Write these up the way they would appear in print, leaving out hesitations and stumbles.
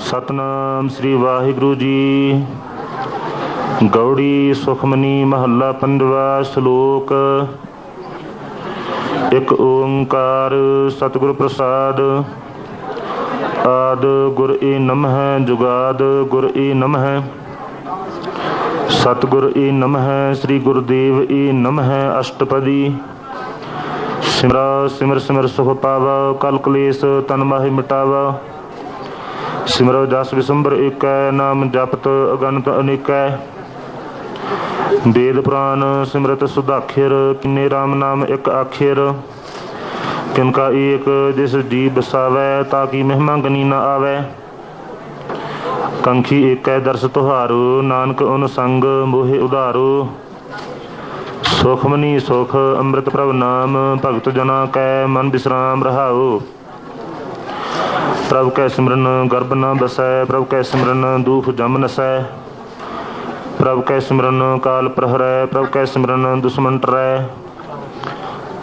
सतनाम श्री वाहिगुरु जी। गौड़ी सुखमनी महला पंजवा। श्लोक। एक ओंकार सतगुर प्रसाद। आद गुर ए नमः जुगाद गुर ए नमः। सतगुर ए नमः श्री गुरुदेव ए नमः। अष्टपदी। सिमरा सिमर सिमर सुख पावा कल कलेस तन माहि मिटावा। सिमरो जस विसंबर एकै नाम जपत अगणत अनेकै। वेद पुराण सिमरत सुधाखिर किन्ने राम नाम एक आखिर। किनका एक जिस जी बसावै ताकि महिमा गनी न आवै। कंखी एकै दर्श तुहारो नानक उन संग मोहे उधारो। सुखमनी सुख अमृत प्रभ नाम भगत जना कै मन विश्राम रहाओ। प्रभ कै सिमरन गर्भ न बसै प्रभ कै सिमरन दूख जम नसै। प्रभ कै सिमरन काल प्रहरै प्रभ कै सिमरन दुश्मन टरै।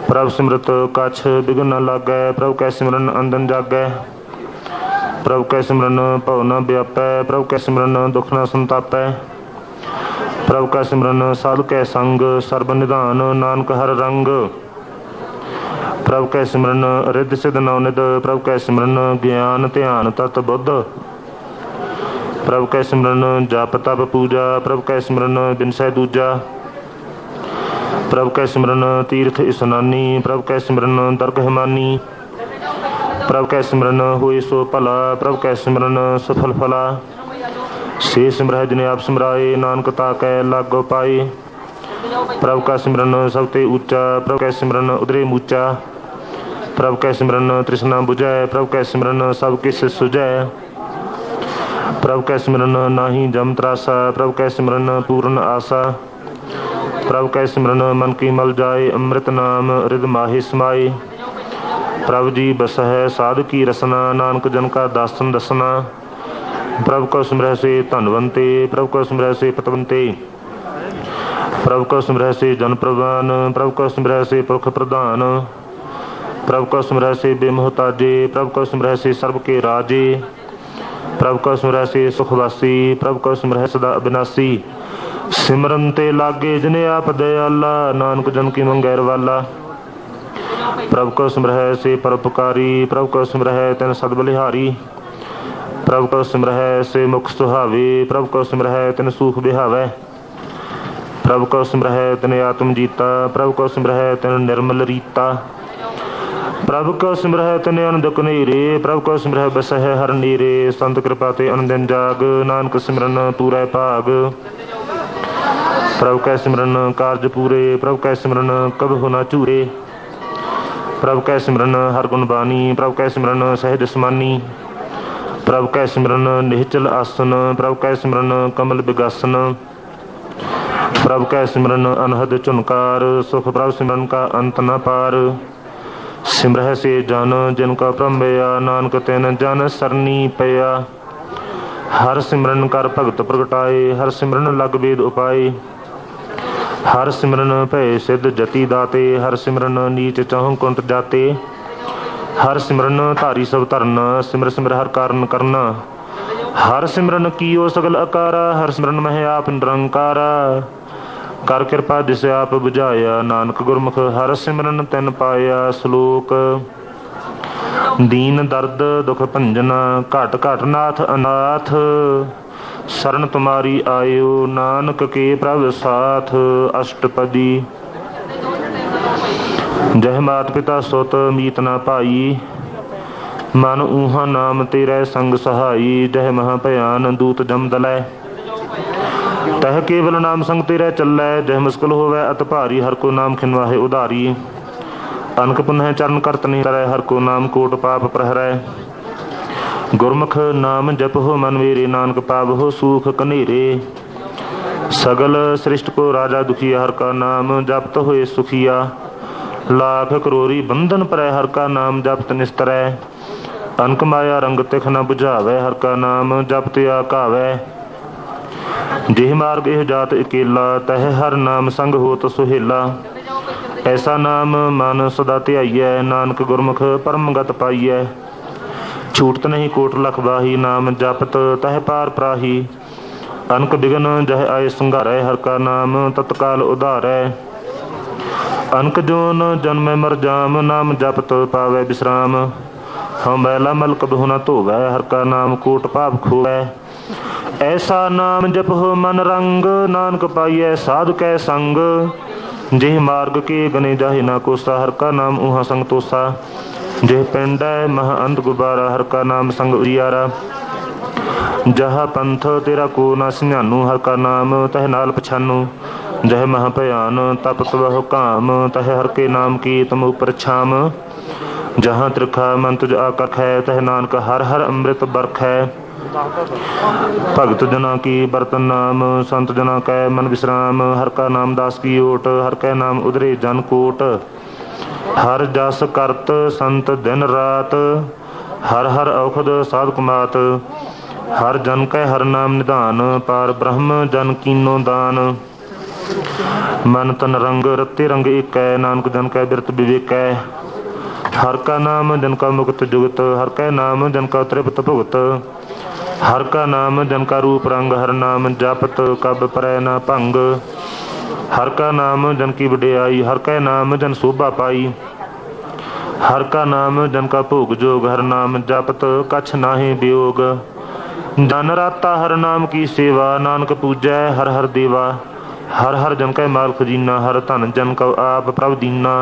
प्रभ सिमरत कछ बिघन न लागै प्रभ कै सिमरन अंदन जागै। प्रभ कै सिमरन भव न व्यापै प्रभ कै सिमरन दुख न संतापै। प्रभ कै सिमरन साध कै संग सर्ब निधान नानक हर रंग। प्रभ कै सिमरन रिद्ध सिद्ध नवनिध प्रभ कै सिमरन ज्ञान ध्यान तत बुद्ध। प्रभ कै सिमरन जप तप पूजा प्रभ कै सिमरन बिनसै दूजा। प्रभ कै सिमरन तीर्थ इसनानी प्रभ कै सिमरन दरगह मानी। प्रभ कै सिमरन होए सो भला प्रभ कै सिमरन सफल फला। से सिमरह जिने आप सिमराए नानक ताकै लागो पाए। प्रभ का सिमरन सब ते ऊंचा प्रभ कै सिमरन उदरे मूचा। प्रभ कै सिमरन तृष्णा बुझै प्रभ कै सिमरन सब किस सुझै। प्रभ कै सिमरन नाही जम त्रासा प्रभ कै सिमरन पूर्ण आसा। प्रभ कै सिमरन मन की मल जाए अमृत नाम रिद माहि समाए। प्रभ जी बसह साध की रसना नानक जन का दासन दसना। प्रभ को सिमरह से धनवंते प्रभ को सिमरह से पतवंते। प्रभ को सिमरह से जन प्रवान प्रभ को सिमरह से पुरख प्रधान। प्रभ को सिमरह से बेमोहताजे प्रभ को सिमरह से सर्व के राजे। प्रभ को सिमरह से सुखवासी प्रभ को सिमरह सदा अविनाशी। सिमरन ते लागे जिने आप दयाला नानक जन की मंगैर वाला। प्रभ को सिमरह से परोपकारी प्रभ को सिमरह तिन सद बलिहारी। प्रभ को सिमरह से मुख सुहावे प्रभ को सिमरह तिन सूख बिहावै। प्रभ को सिमरह तिन आत्म जीता प्रभ को सिमरह तिन निर्मल रीता। प्रभ को सिमरह तिन अनंद कनेरे प्रभ को सिमरह बसह हर नीरे। संत कृपा ते अनंदन जाग नानक सिमरन पूरै भाग। प्रभ कै सिमरन कारज पूरे प्रभ कै सिमरन कबहु न चूरे। प्रभ कै सिमरन हर गुण बानी प्रभ कै सिमरन सहज समानी। प्रभ कै सिमरन निश्चल आसन प्रभ कै सिमरन कमल बिगासन। प्रभ कै सिमरन अनहद चुनकार सुख प्रभ सिमरन का अंत न पार। सिमरह से जन जिनका प्रमया नानक तिन जन सरनी पया। हर सिमरन कर भगत प्रगटाए हर सिमरन लग वेद उपाय। हर सिमरन भय सिद्ध जति दाते हर सिमरन नीच चाहु कुंट जाते। हर सिमरन धारी सब धरना सिमर सिमर हर कारण करना। हर सिमरन कीओ सगल अकारा हर सिमरन मह आप निरंकारा। कर कृपा जिस आप बुझाया नानक गुरमुख हर सिमरन तिन पाया। श्लोक। दीन दर्द दुख भंजना घट घट नाथ अनाथ। शरण तुम्हारी आयो नानक के प्रभ साथ। अष्टपदी। जय मात पिता सुत मीत ना पाई मन ऊहा नाम तेरे संग सहाई। जय महा भयान दूत जम दलै तह केवल नाम संग तेरे चलै। जह मुश्किल होवै अत भारी हर को नाम खिनवाहे उधारी। अनक पुनः चरण करत नहीं तरह हर को नाम कोट पाप प्रहरै। गुरमुख नाम जप हो मन मेरे नानक पाव हो सूख कनेरे। सगल सृष्ट को राजा दुखिया हर का नाम जपत होए सुखिया। लाख करोरी बंधन परै हर का नाम जपत निस्तरै। अनक माया रंग तिख न बुझावै हर का नाम जपत आकावै। जिह मार्ग एह जात अकेला तह हर नाम संग होत सुहेला। ऐसा नाम मन सदा ध्याइयै नानक गुरमुख परम गत पाइयै। छूटत नहीं कोट लख बाही, नाम जपत तह पार प्राही। अनक बिघन जह आए संघारै, हर का नाम तत्काल उधारै। अनक जोन जन्म मर जाम, नाम जपत पावै विश्राम। हम मैला मल कबहु न धोवै, हर का नाम कोट पाप खोवै। ऐसा नाम जपहो मन रंग, नानक पाइयै साधु कै संग। जिह मार्ग के गने जाहि ना कोसा, हर का नाम उहाँ संग तोसा। जिह पिंडै मह अंध गुबारा, हर का नाम संग उजियारा। जहा पंथ तेरा को ना सिंझानू, हर का नाम तह नाल पछानू। जह मह भयान तपत बहु काम, तह हर के नाम की तम उपर छाम। जहाँ त्रिखा मन तुझ आकख है, तह नानक हर हर अमृत बरख है। भगत जना की बरतन नाम, संत जना कै मन विश्राम। हर का नाम दास की ओट, हर कै नाम उधरे जन कोट। हर जस करत संत दिन रात, हर हर औखद साधक मात। हर जन कै हर नाम निधान, पार ब्रह्म जन कीनो दान। मन तन रंग रत्ते रंग एकै, नानक जन कै बिरत विवेकै। हर का नाम जन का मुक्त जुगत, हर कै नाम जन का तृप्त भुगत। हर का नाम जन का रूप रंग, हर नाम जपत कब परै न भंग। हर का नाम जन की वडियाई, हर कै नाम जन शोभा पाई। हर का नाम जन का भोग जोग, हर नाम जपत कछ नाहि वियोग। जन राता हर नाम की सेवा, नानक पूजै हर हर देवा। हर हर जन कै माल खजीना, हर धन जन का आप प्रभ दीना।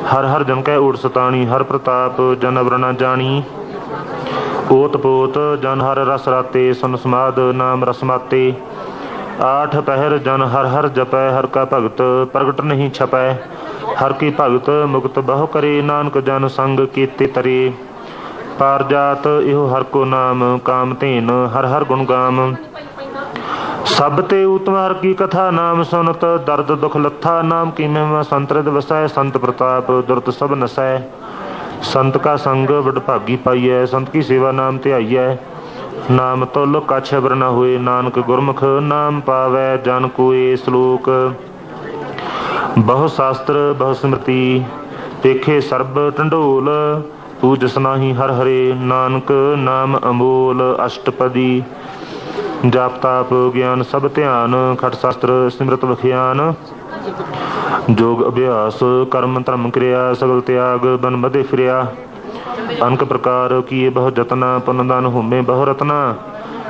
हर हर जन कै ओट सताणी, हर प्रताप जन अवर न जानी। ओत पोत जन हर रस राते, सुन समाद नाम रसमाते। आठ पहर जन हर हर जपै, हर का भगत प्रगट नहीं छपै। हर की भगत मुक्त बहु करे, नानक जन संग केते तरे। पार जात इहो हर को नाम, काम धेन हर हर गुण गाम। सब ते उत्तम हर की कथा, नाम सुनत दर्द दुख लथा। नाम की महिमा संत हृदय वसै, संत प्रताप दुरत सब नसै। संत का संग बड़ भागी पाइयै, संत की सेवा नाम ध्याइयै। नाम तुल कछ अवर न होए, नानक गुरमुख नाम पावै जन कोय। श्लोक बहु शास्त्र बहु स्मृति, पेखे सर्ब ढंढोल। पूजस नाही हर हरे, नानक नाम अमोल। अष्टपदी जाप ताप ज्ञान सब ध्यान, खट शास्त्र सिमरत विख्यान। जोग अभ्यास कर्म धर्म क्रिया, सगल त्याग बन मधे फिरिया। अनक प्रकार किए बहु जतना, पुन दान होमे बहु रतना।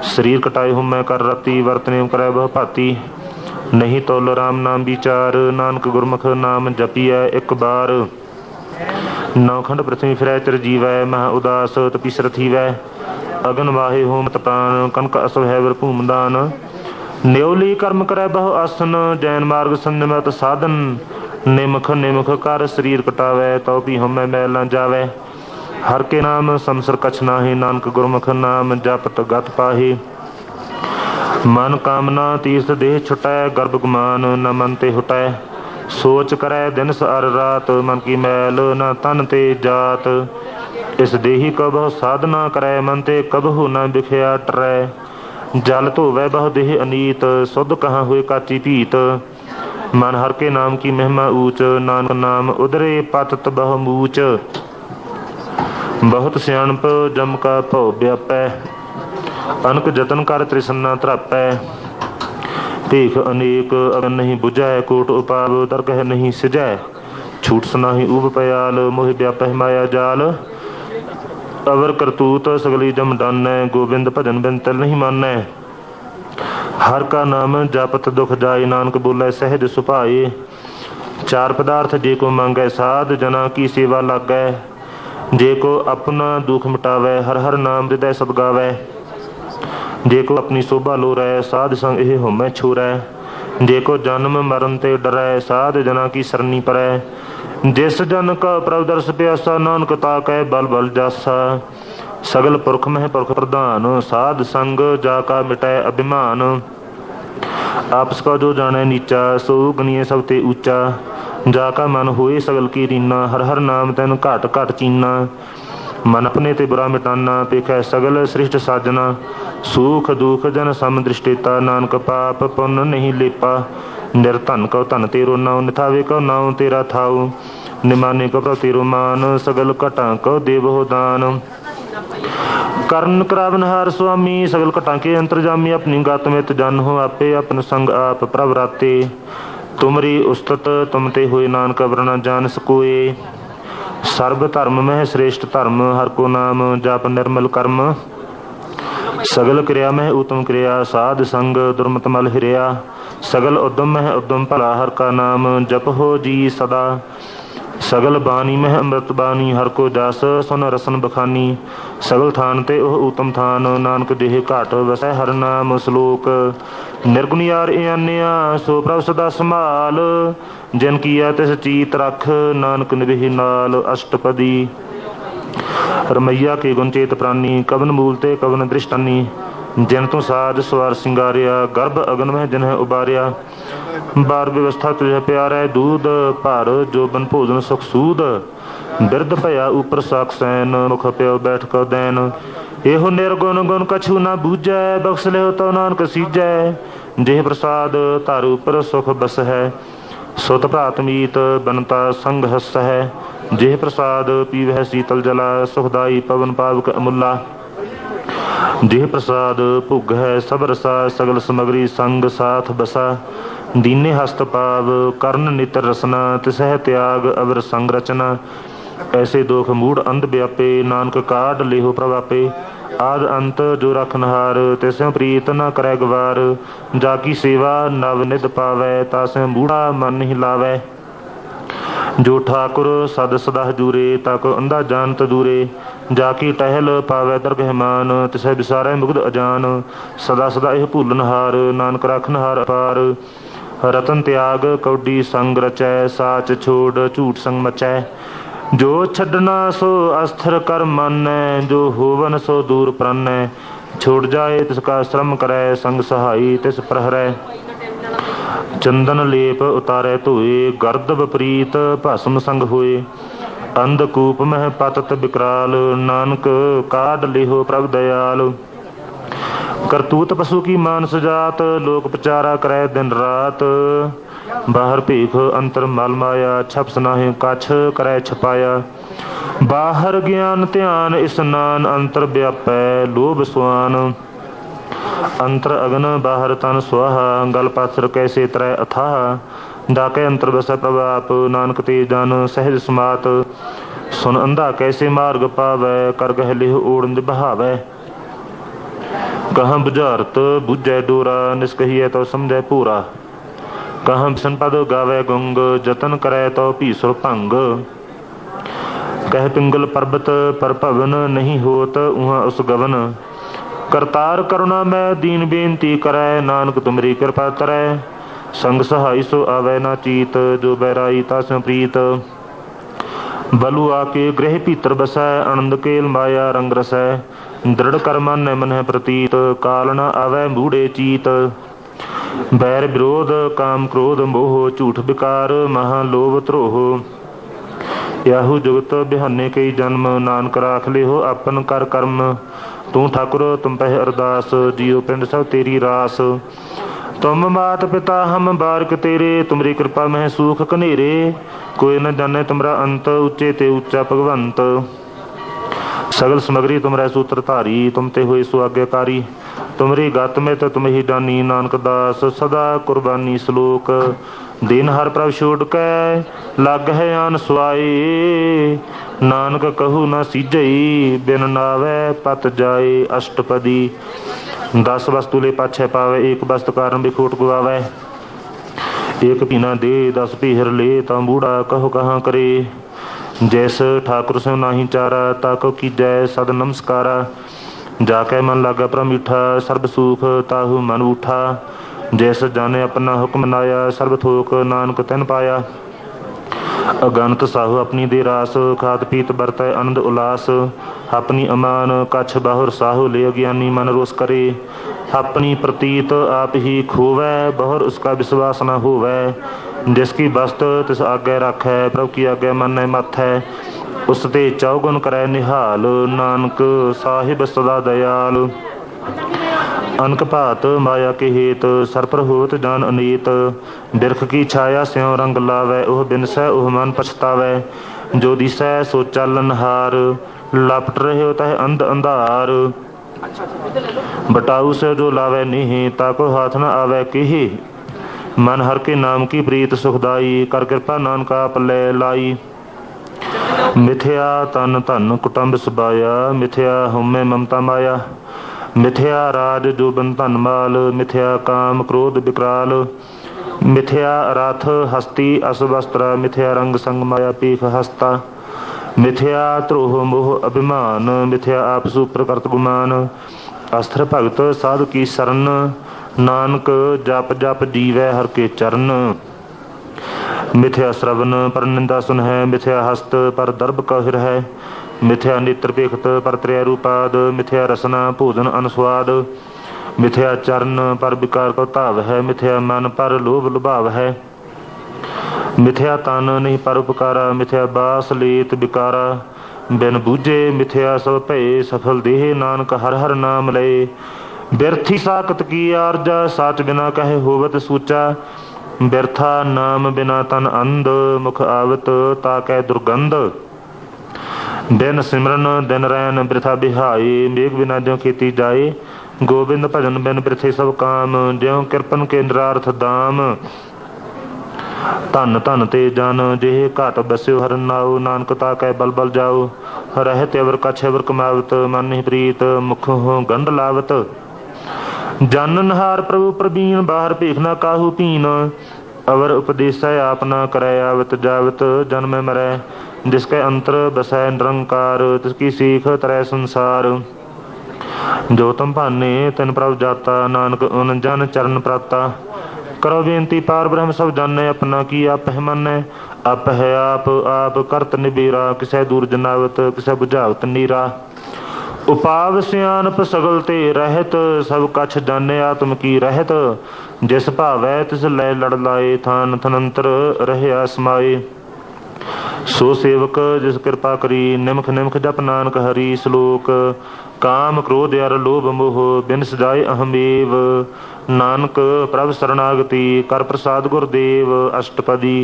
शरीर कटाए होमै कर रति, वर्तने करै बहु भांति। नहीं तुल राम नाम विचार, नानक गुरमुख नाम जपियै एक बार। नौखंड पृथ्वी फिरै चिर जीवै, महा उदास तपीसर थीवै। अगन वाहे होम तपान, कनक असव है वर भूम दान। न्योली कर्म करै बहु आसन, जैन मार्ग संयमत साधन। निमख निमख कर शरीर कटावै, तो भी होमै मैल न जावै। हर के नाम समसर कछ नाहि, नानक गुरमुख नाम जपत गत पाहि। मन कामना तीर्थ देह छुटै, गर्भ गुमान न मन ते हुटै। सोच करै दिन अर रात, मन की मैल न तन ते जात। इस देही कबहु साधना करै, मन ते कबहु न बिखया टरै। जल धोवै बहु देह अनीत, शुद्ध कहाँ हुए काची पीत। मन हर के नाम की महिमा ऊंच, नानक नाम उदरे पतत बहु मूच। बहुत सियाणप जम का भौ व्यापै, अनक जतन कर त्रिसन्ना त्रापै। भीख अनेक अगन नहीं बुझै, कोट उपाव दरगह नहीं सिजै। छूट सनाही ऊब पयाल, मोहि व्यापै माया जाल। अवर करतूत सगली जम डानै, गोबिंद भजन बिन तिल नहीं मानै। हर का नाम जपत दुख जाए, नानक बोलै सहज सुभाए। चार पदार्थ जे को मांगै, साध जना की सेवा लागै। जे को अपना दुख मिटावै, हर हर नाम हृदय सब गावै। जे को अपनी शोभा लोरै, साध संग एह होमै छोरै। जे को जन्म मरण ते डरै, साध जना की सरनी परै। जिस जन का प्रभ दर्श प्यासा, नानक ताकै बल बल जासा। सगल पुरख मह पुरख प्रधान, साध संग जाका मिटै अभिमान। आपस का जो जाने नीचा, सो गनिए सब ते ऊंचा। जाका मन होए सगल की रीना, हर हर नाम तैन घट घट चीना। मन अपने ते बुरा मिटाना, पेखै सगल सृष्ट साजना। सुख दुख जन सम दृष्टिता, नानक पाप पुन नहीं लेपा। निरधन कौ धन तेरो नाउ, निथावे कौ नाउ तेरा थाऊ। निमाने कौ प्रभ तेरो मान, सगल घटां कौ देवो दान। ਕਰਨ ਕਰਾਵਨਹਾਰ ਸੁਆਮੀ ਸਗਲ ਘਟਾਂ ਕੇ ਅੰਤਰਜਾਮੀ। ਆਪਣੀ ਗਤ ਮਿਤ ਜਨ ਹੋ ਆਪੇ ਆਪਨ ਸੰਗ ਆਪ ਪ੍ਰਭ ਰਾਤੇ। ਤੁਮਰੀ ਉਸਤਤ ਤੁਮ ਤੇ ਹੋਏ ਨਾਨਕ ਅਵਰ ਨ ਜਾਣ ਸਕੋਏ। ਸਰਬ ਧਰਮ ਮਹਿ ਸ੍ਰੇਸ਼ਟ ਧਰਮ ਹਰ ਕੋ ਨਾਮ ਜਪ ਨਿਰਮਲ ਕਰਮ। ਸਗਲ ਕਿਰਿਆ ਮਹਿ ਉਤਮ ਕਿਰਿਆ ਸਾਧ ਸੰਗ ਦੁਰਮਤ ਮਲ ਹਿਰਿਆ। ਸਗਲ ਉਦਮ ਮਹਿ ਉਦਮ ਭਲਾ ਹਰ ਕਾ ਨਾਮ ਜਪਹੁ ਜੀ ਸਦਾ। ਸਗਲ ਬਾਣੀ ਮਹਿ ਅੰਮ੍ਰਿਤ ਬਾਣੀ ਹਰ ਕੋ ਜਸ ਸੁਨ ਰਸਨ ਬਖਾਨੀ। ਸਗਲ ਥਾਨ ਤੇ ਉਹ ਊਤਮ ਥਾਨ ਨਾਨਕ ਦੇਹ ਘਾਟ ਵਸੈ ਹਰ ਨਾਮ ਸਲੋਕ। ਨਿਰਗੁਣ ਯਾਰ ਇਆਨਿਆ ਸੋ ਪ੍ਰਭ ਸਦਾ ਸੰਭਾਲ। ਜਿਨ ਕੀਆ ਤਿਸ ਚੀਤ ਰਖ ਨਾਨਕ ਨਿਭੇ ਨਾਲ ਅਸ਼ਟਪਦੀ। ਰਮਈਆ ਕੇ ਗੁਣ ਚੇਤ ਪ੍ਰਾਨੀ ਕਵਨ ਮੂਲ ਤੇ ਕਵਨ ਦ੍ਰਿਸ਼ਟਾਨੀ। ਜਿਨ ਤੋਂ ਸਾਜ ਸਵਾਰ ਸਿੰਗਾਰਿਆ ਗਰਭ ਅਗਨ ਮਹਿ ਜਿਨ ਹੈ ਉਬਾਰਿਆ। ਬਾਰ ਵਿਵਸਥਾ ਤੁਝੇ ਪਿਆਰੈ ਦੂਧ ਭਰ ਜੋਬਨ ਭੋਜਨ ਸੁਖ ਸੂਦ। ਬਿਰਧ ਭਇਆ ਉਪਰ ਸਾਖ ਸੈਨ ਮੁਖ ਪਿਓ ਬੈਠ ਕੋ ਦੈਨ। ਇਹੋ ਨਿਰਗੁਣ ਗੁਣ ਕਛੂ ਨਾ ਬੂਝੈ ਬਖਸ਼ ਲਿਓ ਤੋ ਨਾਨਕ ਸੀਜੈ। ਜਿਹ ਪ੍ਰਸਾਦ ਧਰ ਉਪਰ ਸੁਖ ਬਸ ਹੈ ਸੁਤ ਭਰਾਤ ਮੀਤ ਬਨਤਾ ਸੰਗ ਹਸ ਹੈ। ਜਿਹ ਪ੍ਰਸਾਦ ਪੀਵਹਿ ਸੀਤਲ ਜਲਾ ਸੁਖਦਾਈ ਪਵਨ ਪਾਵਕ ਅਮੁੱਲਾ। ਜਿਹ ਪ੍ਰਸਾਦ ਭੁਗ ਹੈ ਸਭ ਰਸਾ ਸਗਲ ਸਮਗਰੀ ਸੰਗ ਸਾਥ ਬਸਾ। ਦੀਨੇ ਹਸਤ ਪਾਵ ਕਰਨ ਨਿਤਰ ਰਸਨਾ ਤਿਸਹਿ ਤਿਆਗ ਅਵਰ ਸੰਗ ਰਚਨਾ। ਐਸੇ ਦੋਖ ਮੂੜ ਅੰਧ ਵਿਆਪੇ ਨਾਨਕ ਕਾਢ ਲਿਹੋ ਪ੍ਰਭ ਆਪੇ। ਆਦ ਅੰਤ ਜੋ ਰਖਨਹਾਰ ਤਿਸਹਿ ਪ੍ਰੀਤ ਨ ਕਰੈ ਗਵਾਰ। ਜਾ ਕੀ ਸੇਵਾ ਨਵ ਨਿਧ ਪਾਵੈ ਤਾਸਹਿ ਮੂੜਾ ਮਨ ਨਹੀਂ ਲਾਵੈ। ਜੋ ਠਾਕੁਰ ਸਦ ਸਦਾ ਹਜੂਰੇ ਤਾਕੋ ਅੰਧਾ ਜਾਨਤ ਦੂਰੇ। ਜਾ ਕੀ ਟਹਿਲ ਪਾਵੈ ਦਰਗਹਿ ਮਾਨ ਤਿਸਹਿ ਵਿਸਾਰੈ ਮੁਗਧ ਅਜਾਨ। ਸਦਾ ਸਦਾ ਇਹ ਭੂਲਨਹਾਰ ਨਾਨਕ ਰਖਨਹਾਰ ਅਪਾਰ। ਰਤਨ ਤਿਆਗ ਕੌਡੀ ਸੰਗ ਰਚੈ ਸਾਚ ਛੋੜ ਝੂਠ ਸੰਗ ਮਚੈ। ਜੋ ਛੱਡਣਾ ਸੋ ਅਸਥਿਰ ਕਰ ਮਾਨੈ ਜੋ ਹੋਵਨ ਸੋ ਦੂਰ ਪ੍ਰਾਨੈ। ਛੋੜ ਜਾਏ ਤਿਸ ਕਾ ਸ਼ਰਮ ਕਰੈ ਸੰਗ ਸਹਾਈ ਤਿਸ ਪ੍ਰਹਰੈ। ਚੰਦਨ ਲੇਪ ਉਤਾਰੈ ਧੋਏ ਗਰਦ ਵਿਪਰੀਤ ਭਸਮ ਸੰਗ ਹੋਏ। ਅੰਧਕੂਪ ਮਹਿ ਪਤਤ ਬਿਕਰਾਲ ਨਾਨਕ ਕਾਢ ਲਿਹੋ ਪ੍ਰਭ ਦਇਆਲ। ਕਰਤੂਤ ਪਸ਼ੂ ਕੀ ਮਾਨਸ ਜਾਤ ਲੋਕ ਪ੍ਰਚਾਰਾ ਕਰੈ ਦਿਨ ਰਾਤ। ਬਾਹਰ ਭੀਖ ਅੰਤਰ ਮਲ ਮਾਇਆ ਛਪਸ ਨਾਹਿ ਕਛ ਕਰੈ ਛਪਾਇਆ। ਬਾਹਰ ਗਿਆਨ ਧਿਆਨ ਇਸਨਾਨ ਅੰਤਰ ਵਿਆਪੈ ਲੋਭ ਸੁਆਨ। ਅੰਤਰ ਅਗਨ ਬਾਹਰ ਤਨ ਸੁਆਹਾ ਗਲ ਪਾਥਰ ਕੈਸੇ ਤਰੈ ਅਥਾਹ। ਡਾਕੇ ਅੰਤਰ ਬਸੈ ਪ੍ਰਭ ਆਪ ਨਾਨਕ ਤੇ ਜਨ ਸਹਿਜ ਸਮਾਤ। ਸੁਨ ਅੰਧਾ ਕੈਸੇ ਮਾਰਗ ਪਾਵੈ ਕਰ ਗਹਿ ਲਿਹ ਓੜਨ ਬਹਾਵੈ। ਕਹਾਂ ਬੁਝਾਰਤ ਬੁਝੈ ਡੋਰਾ ਨਿਸਕਹੀਐ ਤੋ ਸਮਝੈ ਭੂਰਾ। ਕਹਾਂ ਬਿਸ਼ਨ ਪਦ ਗਾਵੈ ਗੁੰਗ ਜਤਨ ਕਰੈ ਤੋ ਭੀਸੁਰ ਭੰਗ। ਕਹਿ ਪਿੰਗਲ ਪਰਬਤ ਪਰ ਭਵਨ ਨਹੀਂ ਹੋਤ ਉਹਾਂ ਉਸ ਗਵਨ। ਕਰਤਾਰ ਕਰੁਣਾ ਮੈਂ ਦੀਨ ਬੇਨਤੀ ਕਰੈ ਨਾਨਕ ਤੁਮਰੀ ਕਿਰਪਾ ਤਰੈ। ਸੰਗ ਸਹਾਈ ਸੋ ਆਵੈ ਨਾ ਚੀਤ ਜੋ ਬੈਰਾਈ ਤਾਸਿਉ ਪ੍ਰੀਤ। ਬਲੂ ਆਕੇ ਗ੍ਰਹਿ ਭੀਤਰ ਬਸੈ ਆਨੰਦ ਕੇਲ ਮਾਇਆ ਰੰਗ ਰਸੈ। ਦ੍ਰਿੜ ਕਰ ਮਾਨੈ ਮਨਹਿ ਪ੍ਰਤੀਤ ਕਾਲ ਨ ਆਵੈ ਮੂੜੇ ਚੀਤ। ਬੈਰ ਵਿਰੋਧ ਕਾਮ ਕ੍ਰੋਧ ਮੋਹ ਝੂਠ ਵਿਕਾਰ ਮਹਾ ਲੋਭ ਧਰੋਹ। ਯਾਹੂ ਜੁਗਤ ਬਿਹਾਨੇ ਕਈ ਜਨਮ ਨਾਨਕ ਰਾਖ ਲਿਹੋ ਆਪਨ ਕਰ ਕਰਮ। ਤੂੰ ਠਾਕੁਰ ਤੁਮ ਪਹਿ ਅਰਦਾਸ ਜੀਉ ਪਿੰਡ ਸਭ ਤੇਰੀ ਰਾਸ। ਤੁਮ ਮਾਤ ਪਿਤਾ ਹਮ ਬਾਰਕ ਤੇਰੇ ਤੁਮਰੀ ਕਿਰਪਾ ਮਹਿ ਸੂਖ ਕਨੇਰੇ। ਕੋਈ ਨ ਜਾਣੈ ਤੁਮਰਾ ਅੰਤ ਉੱਚੇ ਤੇ ਉੱਚਾ ਭਗਵੰਤ। ਸਗਲ ਸਮਗਰੀ ਤੁਮਰੈ ਸੂਤਰ ਧਾਰੀ ਤੁਮ ਤੇ ਹੋਏ ਸੋ ਆਗਿਆਕਾਰੀ। ਤੁਮਰੀ ਗਤ ਮਿਤ ਤੁਮ ਹੀ ਜਾਨੀ ਨਾਨਕ ਦਾਸ ਸਦਾ ਕੁਰਬਾਨੀ ਸਲੋਕ। ਦੀਨ ਹਰ ਪ੍ਰਭ ਛੋੜ ਕੈ ਲੱਗ ਹੈ ਆਨ ਸੁਆਏ। ਨਾਨਕ ਕਹੂ ਨਾ ਸੀਜਈ ਬਿਨ ਨਾਵੈ ਪਤ ਜਾਏ ਅਸ਼ਟਪਦੀ। 10 ਵਸਤੂ ਲੈ ਪਾਛੈ ਪਾਵੈ ਏਕ ਵਸਤ ਕਾਰਨ ਬਿਖੋਟ ਗਵਾਵੈ। ਏਕ ਪੀਨਾ ਦੇ 10 ਪੀਹਰ ਲੈ ਤਾਂ ਬੂੜਾ ਕਹੋ ਕਹਾਂ ਕਰੇ। ਜੈਸ ਠਾਕੁਰ ਸਿਉ ਨਾਹੀ ਚਾਰਾ ਤਾਕੋ ਕੀਜੈ ਸਦ ਨਮਸਕਾਰਾ। ਜਾ ਕੇ ਮਨ ਲਾਗਾ ਪ੍ਰਮੀਠਾ ਸਰਬ ਸੂਖ ਤਾਹੂ ਮਨ ਊਠਾ। ਜੈਸ ਜਾਣੇ ਆਪਣਾ ਹੁਕਮ ਨਾਇਆ ਸਰਬ ਥੋਕ ਨਾਨਕ ਤੈਨ ਪਾਇਆ। ਅਗਨਤ ਸਾਹੂ ਆਪਣੀ ਦੇ ਰਾਸ ਖਾਤ ਪੀਤ ਵਰਤੈ ਆਨੰਦ ਉਲਾਸ। ਆਪਣੀ ਅਮਾਨ ਕਛ ਬਾਹੁਰ ਸਾਹੂ ਲੈ ਅਗਿਆਨੀ ਮਨ ਰੋਸ ਕਰੇ। ਆਪਣੀ ਪ੍ਰਤੀਤ ਆਪ ਹੀ ਖੋਵੈ ਬਹੁਰ ਉਸਕਾ ਵਿਸ਼ਵਾਸ ਨਾ ਹੋਵੈ। ਜਿਸ ਕੀ ਬਸਤ ਤਿਸ ਆਗੇ ਰਾਖੈ ਪ੍ਰਭ ਕੀ ਆਗੇ ਮੰਨੈ ਮਥੈ। ਉਸ ਤੇ ਚੌਗੁਣ ਕਰੈ ਨਿਹਾਲ ਨਾਨਕ ਸਾਹਿਬ ਸਦਾ ਦਇਆਲ। ਅਨਕ ਭਾਤ ਮਾਇਆ ਕੇ ਹੇਤ ਸਰਪਰ ਹੋਤ ਜਾਨ ਅਨੀਤ। ਬਿਰਖ ਕੀ ਛਾਇਆ ਸਿਉ ਰੰਗ ਲਾਵੈ ਉਹ ਬਿਨਸੈ ਉਹ ਮਨ ਪਛਤਾਵੈ। जो दिसै सो चालनहार, लपट रहे तह अंध अंधार। बटाऊ से जो लावे नहीं, ताको हाथ न आवे केहे। मन हर के नाम की प्रीत सुखदाई, कर कृपा नानका पल्ले लाई। मिथ्या तन धन कुटुंब सबाया, मिथ्या होमे ममता माया। मिथ्या राज जो बन धन माल, मिथ्या काम क्रोध विकराल। मिथ्या रथ हस्ती असवस्त्र, मिथ्या रंग संग माया पीख हस्ता। मिथ्या द्रोह मोह अभिमान, मिथ्या आपसु प्रकृत गुमान। अस्त्र भगत साधु की शरण, नानक जप जप जीवै हर के चरण। मिथ्या श्रवण पर निंदा सुन है, मिथ्या हस्त पर दर्भ कहर है। मिथ्या नेत्र पेखत पर त्रय रूपाद, मिथ्या रसना भोजन अनुस्वाद। मिथ्या चरण पर विकार को ताव है, मिथ्या मन पर लोभ लुभाव है। मिथ्या तन नहीं पर उपकारा, मिथ्या बास लेत विकारा। बिन बूझे मिथ्या सब भय, सफल देह नानक हर हर नाम लय। बिरथी साकत की आरजा, साच बिना कहे होवत सूचा। बिरथा नाम बिना तन अंध, मुख आवत ताकै दुर्गंध। दिन सिमरन दिन रैन बिरथा बिहाई, मेघ बिना ज्यों खेती जाए। गोबिंद भजन बिन बिरथे सब काम, ज्यों कृपन के निरार्थ दाम। धन धन ते जन जेह घाट बस्यो हर नाउ, नानक ताकै बल बल जाओ। रहत अवर कछ अवर कमावत, मन ही प्रीत मुख हो गंढ लावत। जाननहार प्रभु प्रवीण, बाहर भीख न काहू पीन। अवर उपदेश आप न करै, आवत जावत जन्म मरै। जिसके अंतर बसै निरंकार, तिसकी सीख तरै संसार। जो तुम भाने तिन प्रभ जाता, नानक उन जन चरण प्राता। करो बेनती पार ब्रह्म सब जाने, अपना की आप है मानै। आप है आप करत निबेरा, किसै दूर जनावत किसै बुझावत नीरा। उपाव सियानप सगल ते रहत, सब कछ जाने आत्म की रहत। जिस भावै तिस लय लड़ लाए, थान थनंतर रहे समाए। सो सेवक जिस कृपा करी, निमख निमख जप नानक हरि। श्लोक काम क्रोध अर लोभ मोह, बिन सजाए अहमेव। नानक प्रभ शरणागति, कर प्रसाद गुरदेव। अष्टपदी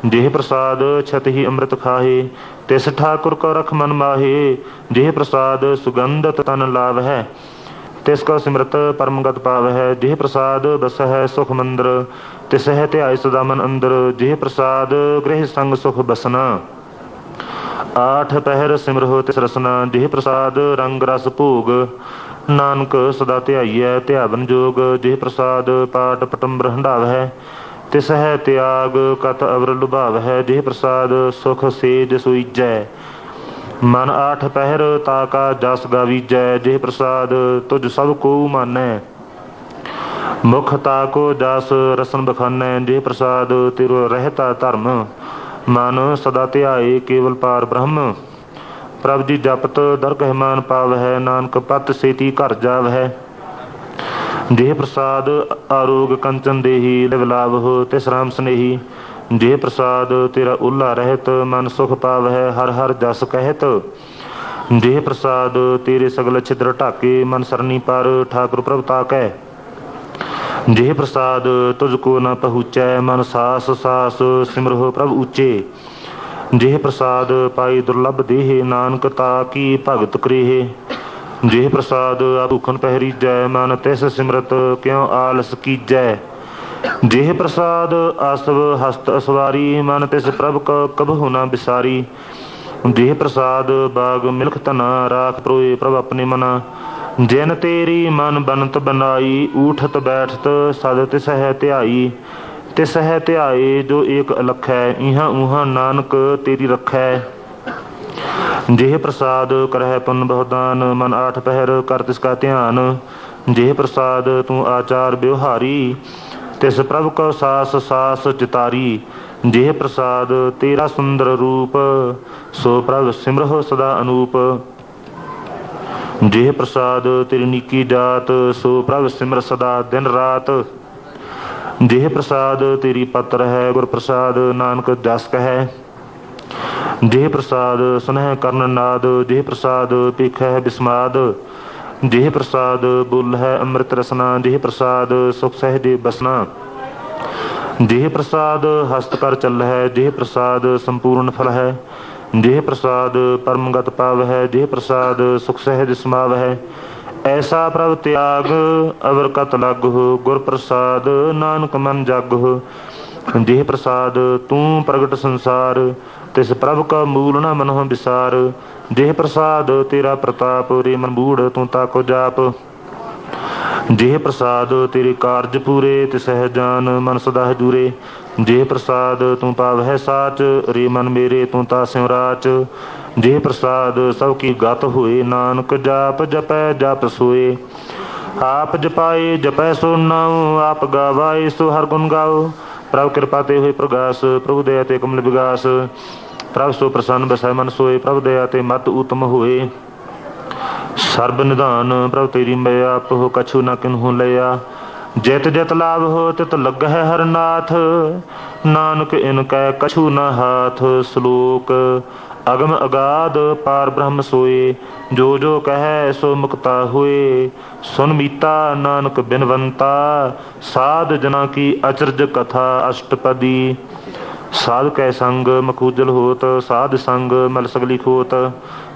जेह प्रसाद छत ही अमृत खाहे, तिस ठाकुर को रख मन माहे। जेह प्रसाद सुगंधत तन लाभ है, तिसको सिमरत परमगत पाव है। जेह प्रसाद बस है सुख मंदिर, तिस है ध्याय सदा मन अंदर। जेह प्रसाद गृह संग सुख बसना, आठ पहर सिमरहो तिस रसना। जेह प्रसाद रंग रस भोग, नानक सदा ध्याईऐ ध्यावन जोग। जेह प्रसाद पाठ पटम्बर हंडाव है, तिस है त्याग कत अवर लुभाव है। जेह प्रसाद सुख सेज सुईजै, मन आठ पहर ताका जस गावीजै। जेह प्रसाद तुझ सब को मानै, मुख ताको जस रसन बखानै। जेह प्रसाद तिरो रहता धर्म, मन सदा ध्याए केवल पार ब्रह्म। प्रभ जी जपत दरगह मान पाव है, नानक पत सेती घर जाव है। जेह प्रसाद आरोग कंचन देही, लिव लाभ हो तिस राम स्नेही। जेह प्रसाद तेरा उल्ला रहत, मन सुख पाव है हर हर जस कहत। जेह प्रसाद तेरे सगल छिद्र ढाके, मन सरनी पर ठाकुर प्रभ ताकै। जेह प्रसाद तुझको न पहुँचै, मन सास सास सिमरहो प्रभ ऊचे। जेह प्रसाद पाई दुर्लभ देह, नानक ताकी भगत करेहे। जेह प्रसाद भूखन पहरीजै, मन तिस सिमरत क्यों आलस कीजै। जेह प्रसाद आसव हस्त असवारी, मन तिस प्रभ क कबहु न बिसारी। जेह प्रसाद बाग मिल्ख तना, राख प्रोए प्रभ अपने मना। जिन तेरी मन बनत बनाई, ऊठत बैठत सद तिस है ध्याई। तिस है ध्याए जो एक अलख है, इहाँ उहाँ नानक तेरी रखै। जेह प्रसाद करह पुन बहुदान, मन आठ पहर कर तिसका ध्यान। जेह प्रसाद तू आचार व्यवहारी, तिस प्रभ को सास सास चितारी। जेह प्रसाद तेरा सुंदर रूप, सो प्रभ सिमरहो सदा अनूप। जेह प्रसाद तेरी नीकी जात, सो प्रभ सिमर सदा दिन रात। जेह प्रसाद तेरी पत्र है गुर प्रसाद, नानक जस कहे। जेह प्रसाद सुनह कर्ण नाद, जेह प्रसाद पीख है बिस्माद। जेह प्रसाद बुल है अमृत रसना, जेह प्रसाद सुख सहजे बसना। जेह प्रसाद हस्त कर चल है, जेह प्रसाद संपूर्ण फल है। जेह प्रसाद परमगत पावै, जेह प्रसाद सुख सहज समावै। ऐसा प्रभ त्याग अवर कत लागहु, गुर प्रसाद नानक मन जागहु। जेह प्रसाद तू प्रगट संसार, तिस प्रभ का मूल न मनਹੁ विसार। जेह प्रसाद तेरा प्रताप, रे मन बूढ़ तू ताको जाप। जेह प्रसाद तेरे कारज पूरे, तिसह जान मन सदा हजूरे। जेह प्रसाद तू पावै साच, रे मन मेरे तू ता स्यों राच। जेह प्रसाद सब की गत होए, नानक जाप जपै जप सोए। आप जपाए जपै सो नाऊ, आप गावाए सो हर गुण गाओ। प्रभ कृपा ते होए प्रगास, प्रभु दया ते कमल विगास। प्रभ सो प्रसन्न बसै मन सोए, प्रभ दया ते मत उत्तम होए। सर्ब निधान प्रभ तेरी मया, आपहो कछु न किन्हु लया। जित जित लाभ हो तित लग है हर नाथ, नानक इनकै कछु न हाथ। श्लोक अगम अगाध पार ब्रह्म सोए, जो जो कहे सो मुक्ता हुए। सुन मीता नानक बिनवंता, साध जना की अचरज कथा अष्टपदी। साध कै संग मखूजल होत, साध संग मल सगली खोत।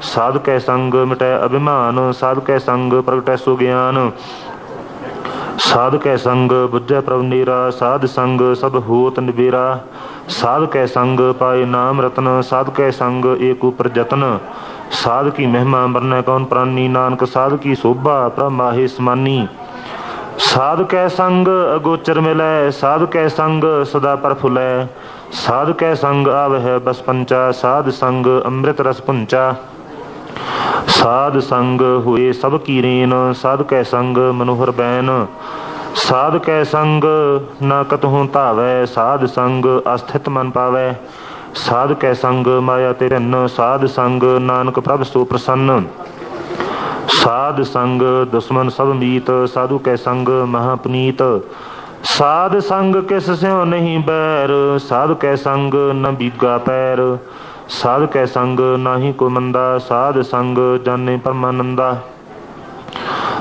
साध कै संग मिटै अभिमान, साध कै संग प्रगटै सो ज्ञान। साध कै संग बुझै प्रभ नीरा, साध संग सब होत निबेरा। साध कै संग पाए नाम रतन, साध कै संग एक ऊपर जतन। साध की महिमा मरनै कौन प्राणी, नानक साध की शोभा प्रभ माहे समानी। साध कै संग अगोचर मिलै, साध कै संग सदा प्रफुल्लै। साध कै संग आवह बस पंचा, साध संग अमृत रस पुंचा। साध संग हुए सब की रेन, साध कै संग मनोहर बैन। साध कै संग न कतहु धावै, साध संग अस्थित मन पावै। साध कै संग माया ते भिन्न, साध संग नानक प्रभ सो प्रसन्न। साध संग दुश्मन सब मीत, साधु कै संग महापुनीत। साध संग किस स्यों नहीं बैर, साध कै संग न बीगा पैर। साध कै संग नाहि को मंदा, साध संग जाने परमानंदा।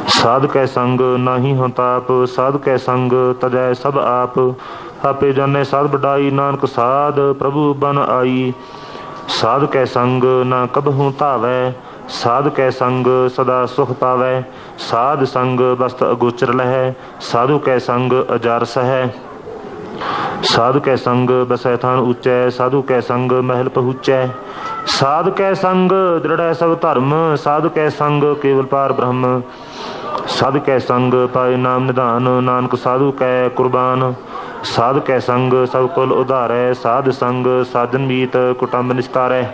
साध कै संग नाहि हो ताप, साध कै संग तजै सब आप। आपे जाने साध बढ़ाई, नानक साध प्रभु बन आई। साध कै संग ना कबहु धावै, साध कै संग सदा सुख पावै। साध संग वस्त अगोचर लहै, साधु कै संग अजार सहै। साध कै संग बसै थान ऊंचै, साधु कै संग महल पहुँचै। साध कै संग दृढ़ सब धर्म, साध कै संग केवल पार ब्रह्म। साध कै संग पाए नाम निधान, नानक साधु कै कुर्बान। साध कै संग सब कुल उधारै, साध संग साजन मीत कुटुंब निस्तारै।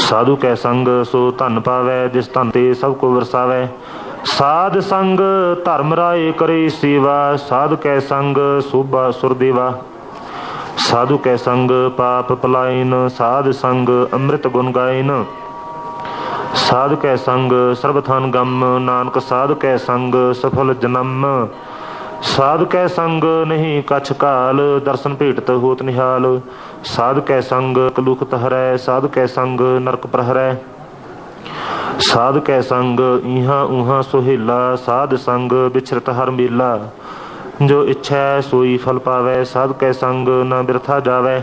साधु कै संग सो धन पावै, जिस धन ते सब को वरसावै। साध संग धर्म राय करे सेवा, साध कै संग शोभा सुरदेवा। साधु कै संग पाप पलायन, साध संग अमृत गुण गायन। साध कै संग सर्वथान गम, नानक साध कै संग सफल जन्म। साध कै संग नहीं कछ काल, दर्शन भेटत होत निहाल। साध कै संग कलुख तहरै, साध कै संग नरक प्रहरै। साध कै संग इहाँ उहाँ सोहेला, साध संग बिछरत हर मेला। जो इच्छै सोई फल पावै, साध कै संग न बिरथा जावै।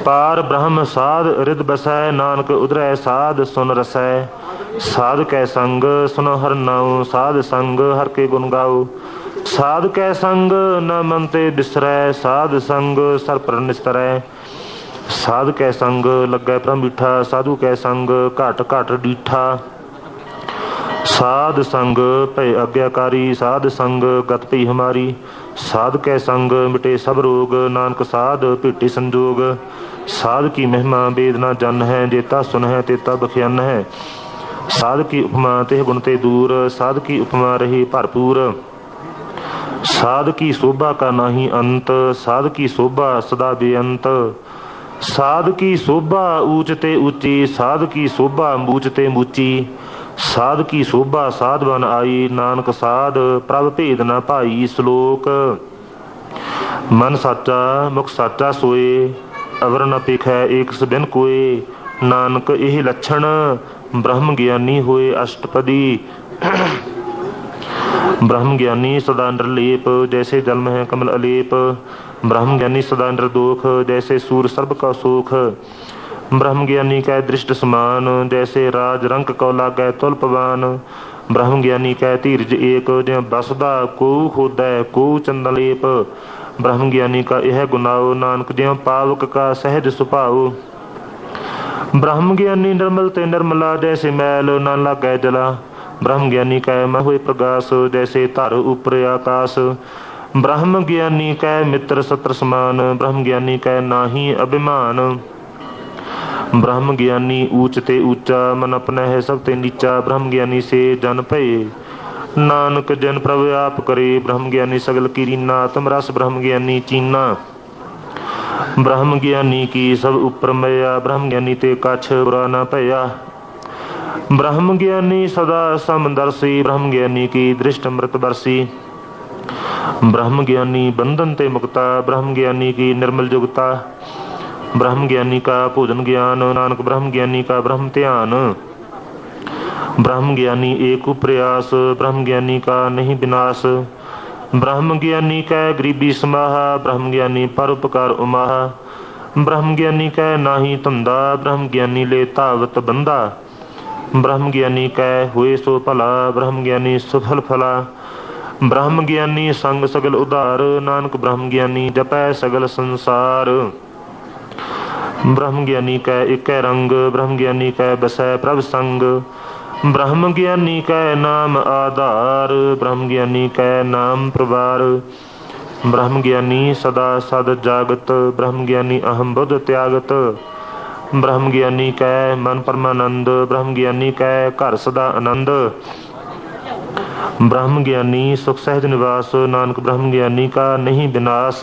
पार ब्रह्म साध रिद बसै, नानक उधरै साध सुन रसै। साध कै संग सुनो हर नाऊ, साध संग हर के गुण गाओ। साध कै संग न मन ते बिसरै, साध संग सर पर निस्तरै। साध कै संग लगै प्रभ मीठा, साधु कै संग घट घट डीठा। साध संग भय आज्ञाकारी, साध संग गत पई हमारी। साध कै संग मिटे सब रोग, नानक साध भेटे संजोग। साध की महिमा वेद न जन है, जेता सुन है तेता बख्यान है। साध की उपमा तेह गुण ते दूर, साध की उपमा रही भरपूर। साध की शोभा का नाही अंत, साध की शोभा सदा बेअंत। साध की शोभा ऊंच ते ऊंची, साध की शोभा मूच ते मूची। साध की शोभा साध बन आई, नानक साध प्रभ भेद न भाई। श्लोक मन साचा मुख साचा सोए, अवर न पेखै एक सबिन कोए। नानक यह लक्षण ब्रह्म ज्ञानी होए अष्टपदी। ब्रह्म ज्ञानी सदा निर्लेप, जैसे जल में कमल अलेप। ब्रह्म ज्ञानी सदा निर्दोख, जैसे सूर सर्ब का सुख। ब्रह्म ज्ञानी कै दृष्ट समान, जैसे राज रंक को लागै तुल पवान। ब्रह्म ज्ञानी कै धीरज एक, ज्यों बसदा को खोदै को चंदलेप। ब्रह्म ज्ञानी का यह गुनाओ, नानक ज्यों पावक का सहज सुभाओ। ब्रह्म ज्ञानी निर्मल ते निर्मला, जैसे मैल न लागै जला। ब्रह्म ज्ञानी कै मन होए प्रगास, जैसे धर ऊपर आकाश। ब्रह्म ज्ञानी कै मित्र सत्र समान, ब्रह्म ज्ञानी कै नाहीं अभिमान। ब्रह्म ज्ञानी ऊच ते ऊंचा, मन अपना है सब ते नीचा। ब्रह्म ज्ञानी से जन भये, नानक जन प्रभु आप करे। ब्रह्म ज्ञानी सगल कीरीना, तुम रस ब्रह्म ज्ञानी चीना। ब्रह्म ज्ञानी की सब उपर मया, ब्रह्म ज्ञानी ते कछ बुरा न भया। ब्रह्म ज्ञानी सदा समदर्शी, ब्रह्म ज्ञानी की दृष्ट अमृत बरसी। ब्रह्म ज्ञानी बंधन ते मुक्ता, ब्रह्म ज्ञानी की निर्मल जुगता। ब्रह्म ज्ञानी का भोजन ज्ञान, नानक ब्रह्म ज्ञानी का ब्रह्म ध्यान। ब्रह्म ज्ञानी एक प्रयास, ब्रह्म ज्ञानी का नहीं विनाश। ब्रह्म ज्ञानी कै गरीबी समाहा, ब्रह्म ज्ञानी परोपकार उमाहा। ब्रह्म ज्ञानी कै नाही धंधा, ब्रह्म ज्ञानी ले धावत बंदा। ब्रह्म ज्ञानी कै हुए सो भला, ब्रह्म ज्ञानी सुफल फला। ब्रह्म ज्ञानी संग सगल उधार, नानक ब्रह्म ज्ञानी जपै सगल संसार। ब्रह्म ज्ञानी कै इकै रंग, ब्रह्म ज्ञानी कै बसै प्रभ संग। ब्रह्म ज्ञानी कै नाम आधार, ब्रह्म ज्ञानी कै नाम प्रवार। ब्रह्म ज्ञानी सदा सद जागत, ब्रह्म ज्ञानी अहम बुद्ध त्यागत। ब्रह्म ज्ञानी कै मन परमानंद, ब्रह्म ज्ञानी कै घर सदा आनंद। ब्रह्म ज्ञानी सुख सहज निवास, नानक ब्रह्म ज्ञानी का नहीं विनाश।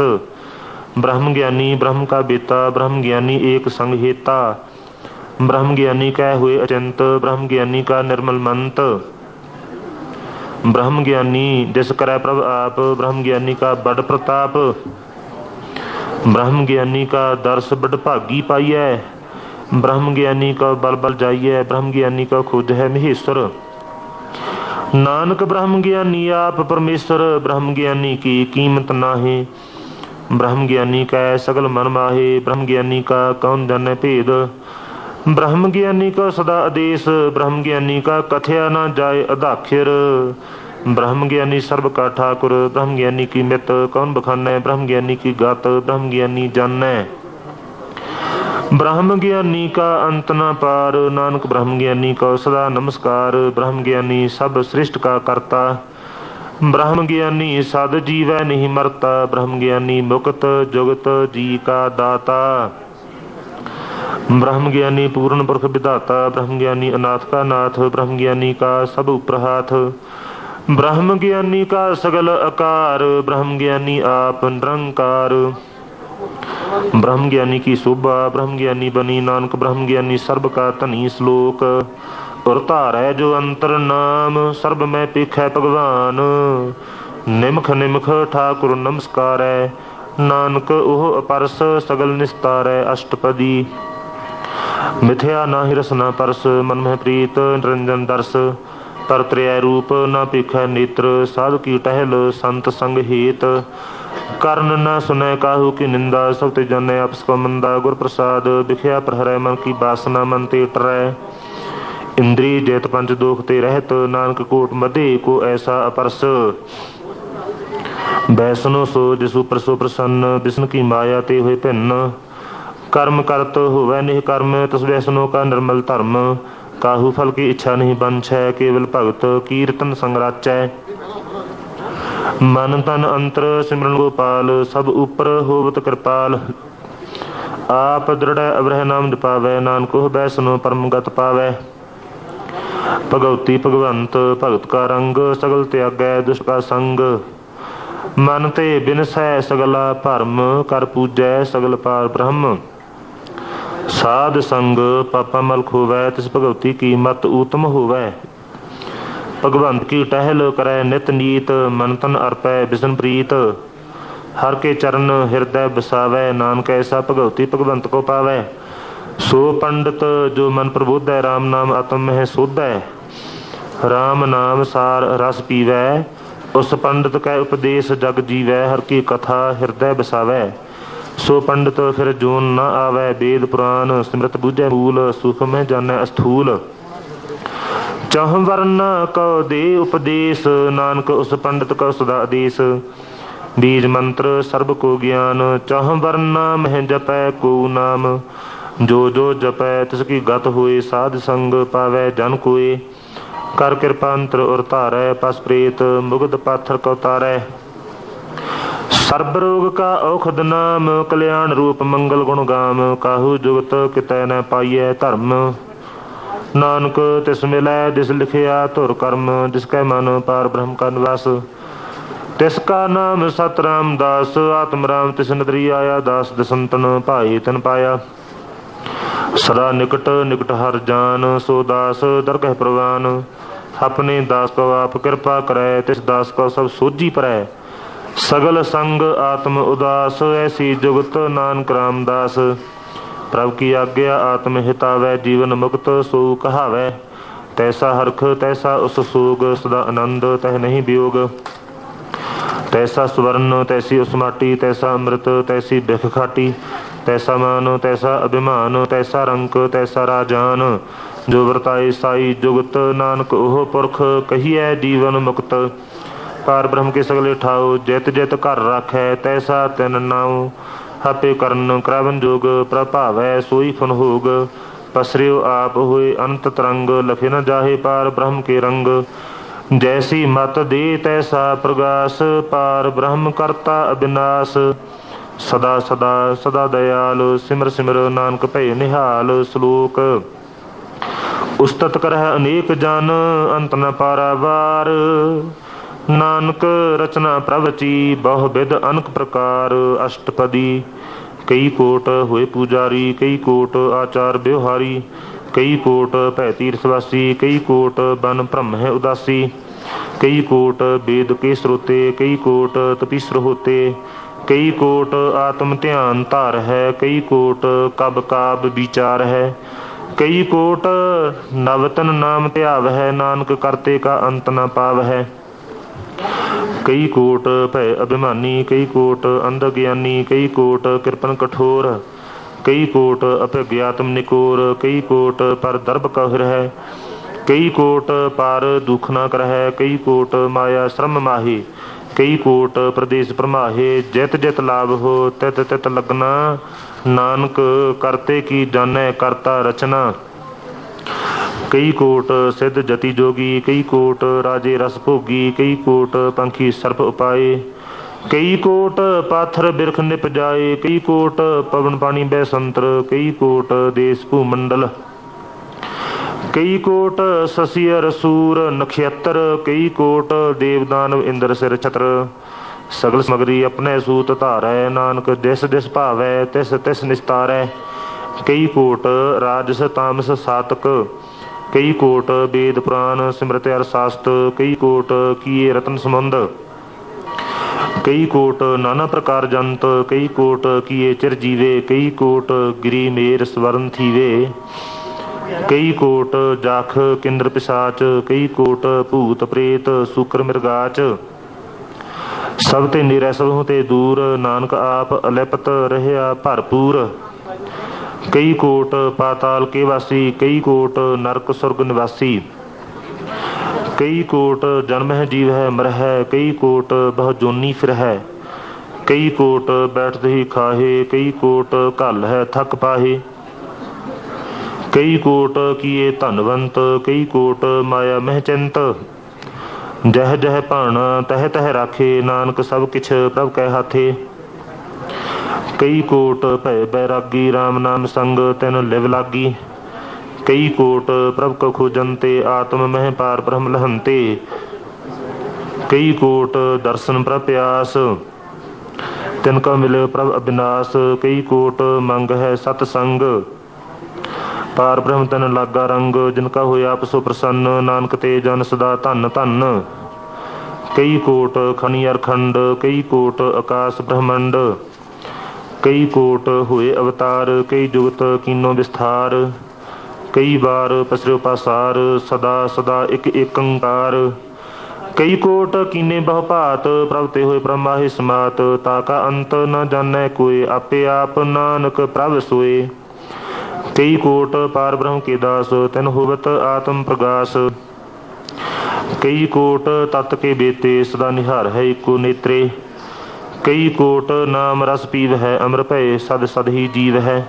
ब्रह्म ज्ञानी ब्रह्म का बेता, ब्रह्म ज्ञानी एक संग हेता। ब्रह्म ज्ञानी कै हुए अचिंत, ब्रह्म ज्ञानी का निर्मल मंत। ब्रह्म ज्ञानी जिस करै प्रभ आप, ब्रह्म ज्ञानी का बड़ प्रताप। ब्रह्म ज्ञानी का दर्श बड़ भागी पाइयै, ब्रह्म ज्ञानी का बल बल जाइयै। ब्रह्म ज्ञानी का खुद है महेश्वर, नानक ब्रह्म ज्ञानी आप परमेश्वर। ब्रह्म ज्ञानी की कीमत नाहे, ब्रह्म ज्ञानी कै सगल मन माहे। ब्रह्म ज्ञानी का कौन जाने भेद, ब्रह्म ज्ञानी का सदा आदेश। ब्रह्म ज्ञानी का कथया न जाए अदाखिर, ब्रह्म ज्ञानी सर्व का ठाकुर। ब्रह्म ज्ञानी की मित कौन बखानै, ब्रह्म ज्ञानी की गात ब्रह्म ज्ञानी जानै। ब्रह्म ज्ञानी का अंत न पार, नानक ब्रह्म ज्ञानी को सदा नमस्कार। ब्रह्म ज्ञानी सब सृष्ट का करता, ब्रह्म ज्ञानी सद जीवै नहीं मरता। ब्रह्म ज्ञानी मुक्त जुगत जी का दाता। ब्रह्म ज्ञानी पूर्ण पुरख विधाता, ब्रह्म ज्ञानी अनाथ का नाथ। ब्रह्म ज्ञानी का सब उपरहाथ, ब्रह्म ज्ञानी का सगल आकार। ब्रह्म ज्ञानी आप निरंकार। ब्रह्म ज्ञानी की शोभा, ब्रह्म ज्ञानी बनी नानक। ब्रह्म ज्ञानी सर्ब का धनी श्लोक, और धारै जो अंतर नाम। सर्ब में पेखै भगवान, निमख निमख ठाकुर नमस्कारै। नानक ओह अपरस सगल निस्तारै। अष्टपदी मिथ्या नाहि रस न परस, मन में प्रीत निरंजन दर्श। तर त्रिय रूप न पेखै नेत्र, साधु की टहल संत संग हेत। कर्ण न सुनै काहू की निंदा, सब ते जानै आपस को मंदा। गुर प्रसाद बिख्या प्रहरै, मन की बासना मन ते टरै। इंद्री जैत पंच दोख ते रहत, नानक कोट मधे को ऐसा अपरस। बैसनो सो जिसु प्रसो प्रसन्न, विष्णु की माया ते हुए भिन्न। कर्म करत होवै निह कर्म, तस बैसनो का निर्मल धर्म। काहू फल की इच्छा नहीं बंछै, केवल भगत कीर्तन संग राचै। मन तन अंतर सिमरन गोपाल, सब उपर होवत कृपाल। आप दृढ़ अवरह नाम जपावै, नानक बैसनो परम गत पावै। भगवती भगवंत भगत का रंग, सगल त्यागै दुष्ट का संग। मन ते बिनसै सगला भरम, कर पूजै सगल पार ब्रह्म। साध संग पापा मल खोवै, तिस भगवती की मत उत्तम होवै। भगवंत की टहल करै नित नीत, मन तन अर्पै बिसन प्रीत। हर के चरण हृदय बसावै, नानक ऐसा भगवती भगवंत को पावै। सो पंडित जो मन प्रबोधै, राम नाम आत्म में सोधै। राम नाम सार रस पीवै, उस पंडित कै उपदेश जग जीवै। हर की कथा हृदय बसावै। सो पंडित फिर जोन न आवे, वेद पुराण सिमरत बूझे मूल, सुख में जाने अस्थूल। चाह वर्ण कौ दे उपदेश, नानक उस पंडित कौ सदा आदेश। बीज मंत्र सर्ब को ज्ञान, चाह वर्ण मह जपै को नाम। जो जो जपै तिसकी गत होए, साध संग पावै जन कोय। कर कृपांतर उर धारै, पस प्रेत मुगध पाथर कौ तारै। सर्ब रोग का औखद नाम, कल्याण रूप मंगल गुण गाम। काहू जुगत कितै न पाइयै धर्म, नानक तिस मिलै जिस लिखिया धुर कर्म। जिसकै मन पार ब्रह्म का निवास, तिसका नाम सत राम दास। आत्म राम तिस नदरी आया, दास दसंतन भाई तन पाया। सदा निकट निकट हर जान, सो दास दरगह प्रवान। अपने दास को आप कृपा करै, तिस दास को सब सोझी परै। सगल संग आत्म उदास, ऐसी जुगत नानक रामदास। प्रभु की आज्ञा आत्म हितावै, जीवन मुक्त सो कहावै। तैसा हरख तैसा उस सोग, सदा आनंद तह नहीं वियोग। तैसा स्वर्ण तैसी उस माटी, तैसा अमृत तैसी बिख खाटी। तैसा मान तैसा अभिमान, तैसा रंक तैसा राजान। जो वरताए साई जुगत, नानक ओह पुरख कहिए जीवन मुक्त। पार ब्रह्म के सगले ठाओ, जैत जैत घर राखै, तैसा तिन नाउ। आपे करन करावन जोग, प्रभावै सोई फन होग। पसरियो आप होए अनंत तरंग, लखे न जाहे पार ब्रह्म के रंग। जैसी मत दे तैसा प्रगास, पार ब्रह्म करता अविनाश। सदा सदा सदा दयाल, सिमर सिमर नानक भय निहाल। श्लोक उस्तत करह अनेक जन, अंत न पारावार। नानक रचना प्रभची, बहु विध अनक प्रकार। अष्टपदी कई कोट हुए पुजारी, कई कोट आचार व्यवहारी। कई कोट भै तीर्थवासी, कई कोट बन ब्रह्म है उदासी। कई कोट वेद के श्रोते, कई कोट तपीश्वर होते। कई कोट आत्म ध्यान धार है, कई कोट कब काब विचार है। कई कोट नवतन नाम ध्याव है, नानक करते का अंत न पाव है। कई कोट भय अभिमानी, कई कोट अंध ज्ञानी। कई कोट कृपन कठोर, कई कोट अप्रज्ञातम निकोर। कई कोट पर दर्भ कहर है, कई कोट पार दुख न करह। कई कोट माया श्रम माहे, कई कोट प्रदेश प्रमाहे। जैत जैत लाभ हो तित तित लगना, नानक करते की जानै करता रचना। कई कोट सिद्ध जति जोगी, कई कोट राजे रस भोगी। कई कोट पंखी सर्प उपाय, कई कोट पाथर बिरख निप जाए। कई कोट पवन पानी बैसंत्र, कई कोट देश भूमंडल। कई कोट ससियर सूर नक्षत्र, कई कोट देवदानव इंद्र सिर छत्र। सगल समगरी अपने सूत धारै, नानक जिस जिस भावै तिस तिस निस्तारै। कई कोट राजस तामस सातक, कई कोट वेद पुराण सिमरत अर शास्त्र। कई कोट किए रतन समुंद, कई कोट नाना प्रकार जंत। कई कोट किए चिर जीवे, कई कोट गिरी मेर स्वर्ण थीवे। कई कोट जाख किंद्र पिशाच, कई कोट भूत प्रेत सुकर मृगाच। सब ते निरै सबहु ते दूर, नानक आप अलिपत रहया भरपूर। कई कोट पाताल के वासी, कई कोट नरक सुरग निवासी। कई कोट जन्म है जीव है मर है, कई कोट बहु जोनी फिर है। कई कोट बैठते ही खाहे, कई कोट घल है थक पाहे। कई कोट किए धनवंत, कई कोट माया मह चिंत। जह जह भाणा तह तह राखे, नानक सब किछ प्रभ कै हाथे। कई कोट भय बैरागी, राम नाम संग तिन लिव लागी। कई कोट प्रभ को खोजंते, आत्म मह पार ब्रह्म लहंते। कई कोट दर्शन प्रभ प्यास, तिनका मिले प्रभ अविनाश। कई कोट मंग है सतसंग, पार ब्रह्म तन लागा रंग। जिनका होया आप सो प्रसन्न, नानक ते जन सदा धन धन। कई कोट खनि अरखंड, कई कोट आकाश ब्रह्मंड। कई कोट हुए अवतार, कई जुगत कीनो विस्तार। कई बार पसरियो पासार, सदा सदा एक एक अंकार। कई कोट कीने बहु भात, प्रभ ते होए ब्रह्माहि समात। ताका अंत न जानै कोय, आपे आप नानक प्रभ सोए। कई कोट पार ब्रह्म के दास, तिन होवत आत्म प्रगास। कई कोट तत् के बेते, सदा निहार है एको नेत्रे। कई कोट नाम रस पीव है, अमर भय सद सद ही जीव है।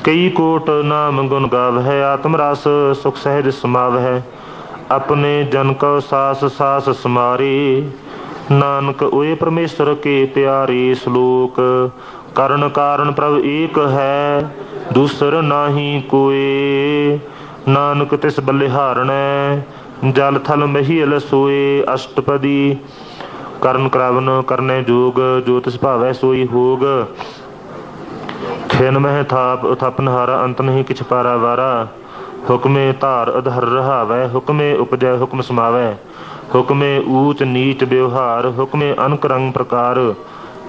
कई कोट नाम गुण गाव है, आत्म रस सुख सहज समाव है। अपने जन को सास सास समारे, नानक ओए परमेश्वर के प्यारे। श्लोक करण कारण प्रभ एक है, दूसर नाही कोय। नानक तिस बलिहारणै, जल थल महील सोए। अष्टपदी ਕਰਨ ਕਰਾਵਨ ਕਰਨੇ ਜੋਗ, ਜੋ ਤਿਸ ਭਾਵੈ ਸੋਈ ਹੋਗ। ਖਿਨ ਮਹਿ ਥਾਪ ਉਥਪਨ ਹਾਰਾ, ਅੰਤ ਨਹੀਂ ਕਿਛ ਪਾਰਾ ਵਾਰਾ। ਹੁਕਮੇ ਧਾਰ ਅਧਰ ਰਹਾਵੈ, ਹੁਕਮੇ ਉਪਜੈ ਹੁਕਮ ਸਮਾਵੈ। ਹੁਕਮੇ ਊਚ ਨੀਚ ਵਿਵਹਾਰ, ਹੁਕਮੇ ਅਨਕ ਰੰਗ ਪ੍ਰਕਾਰ।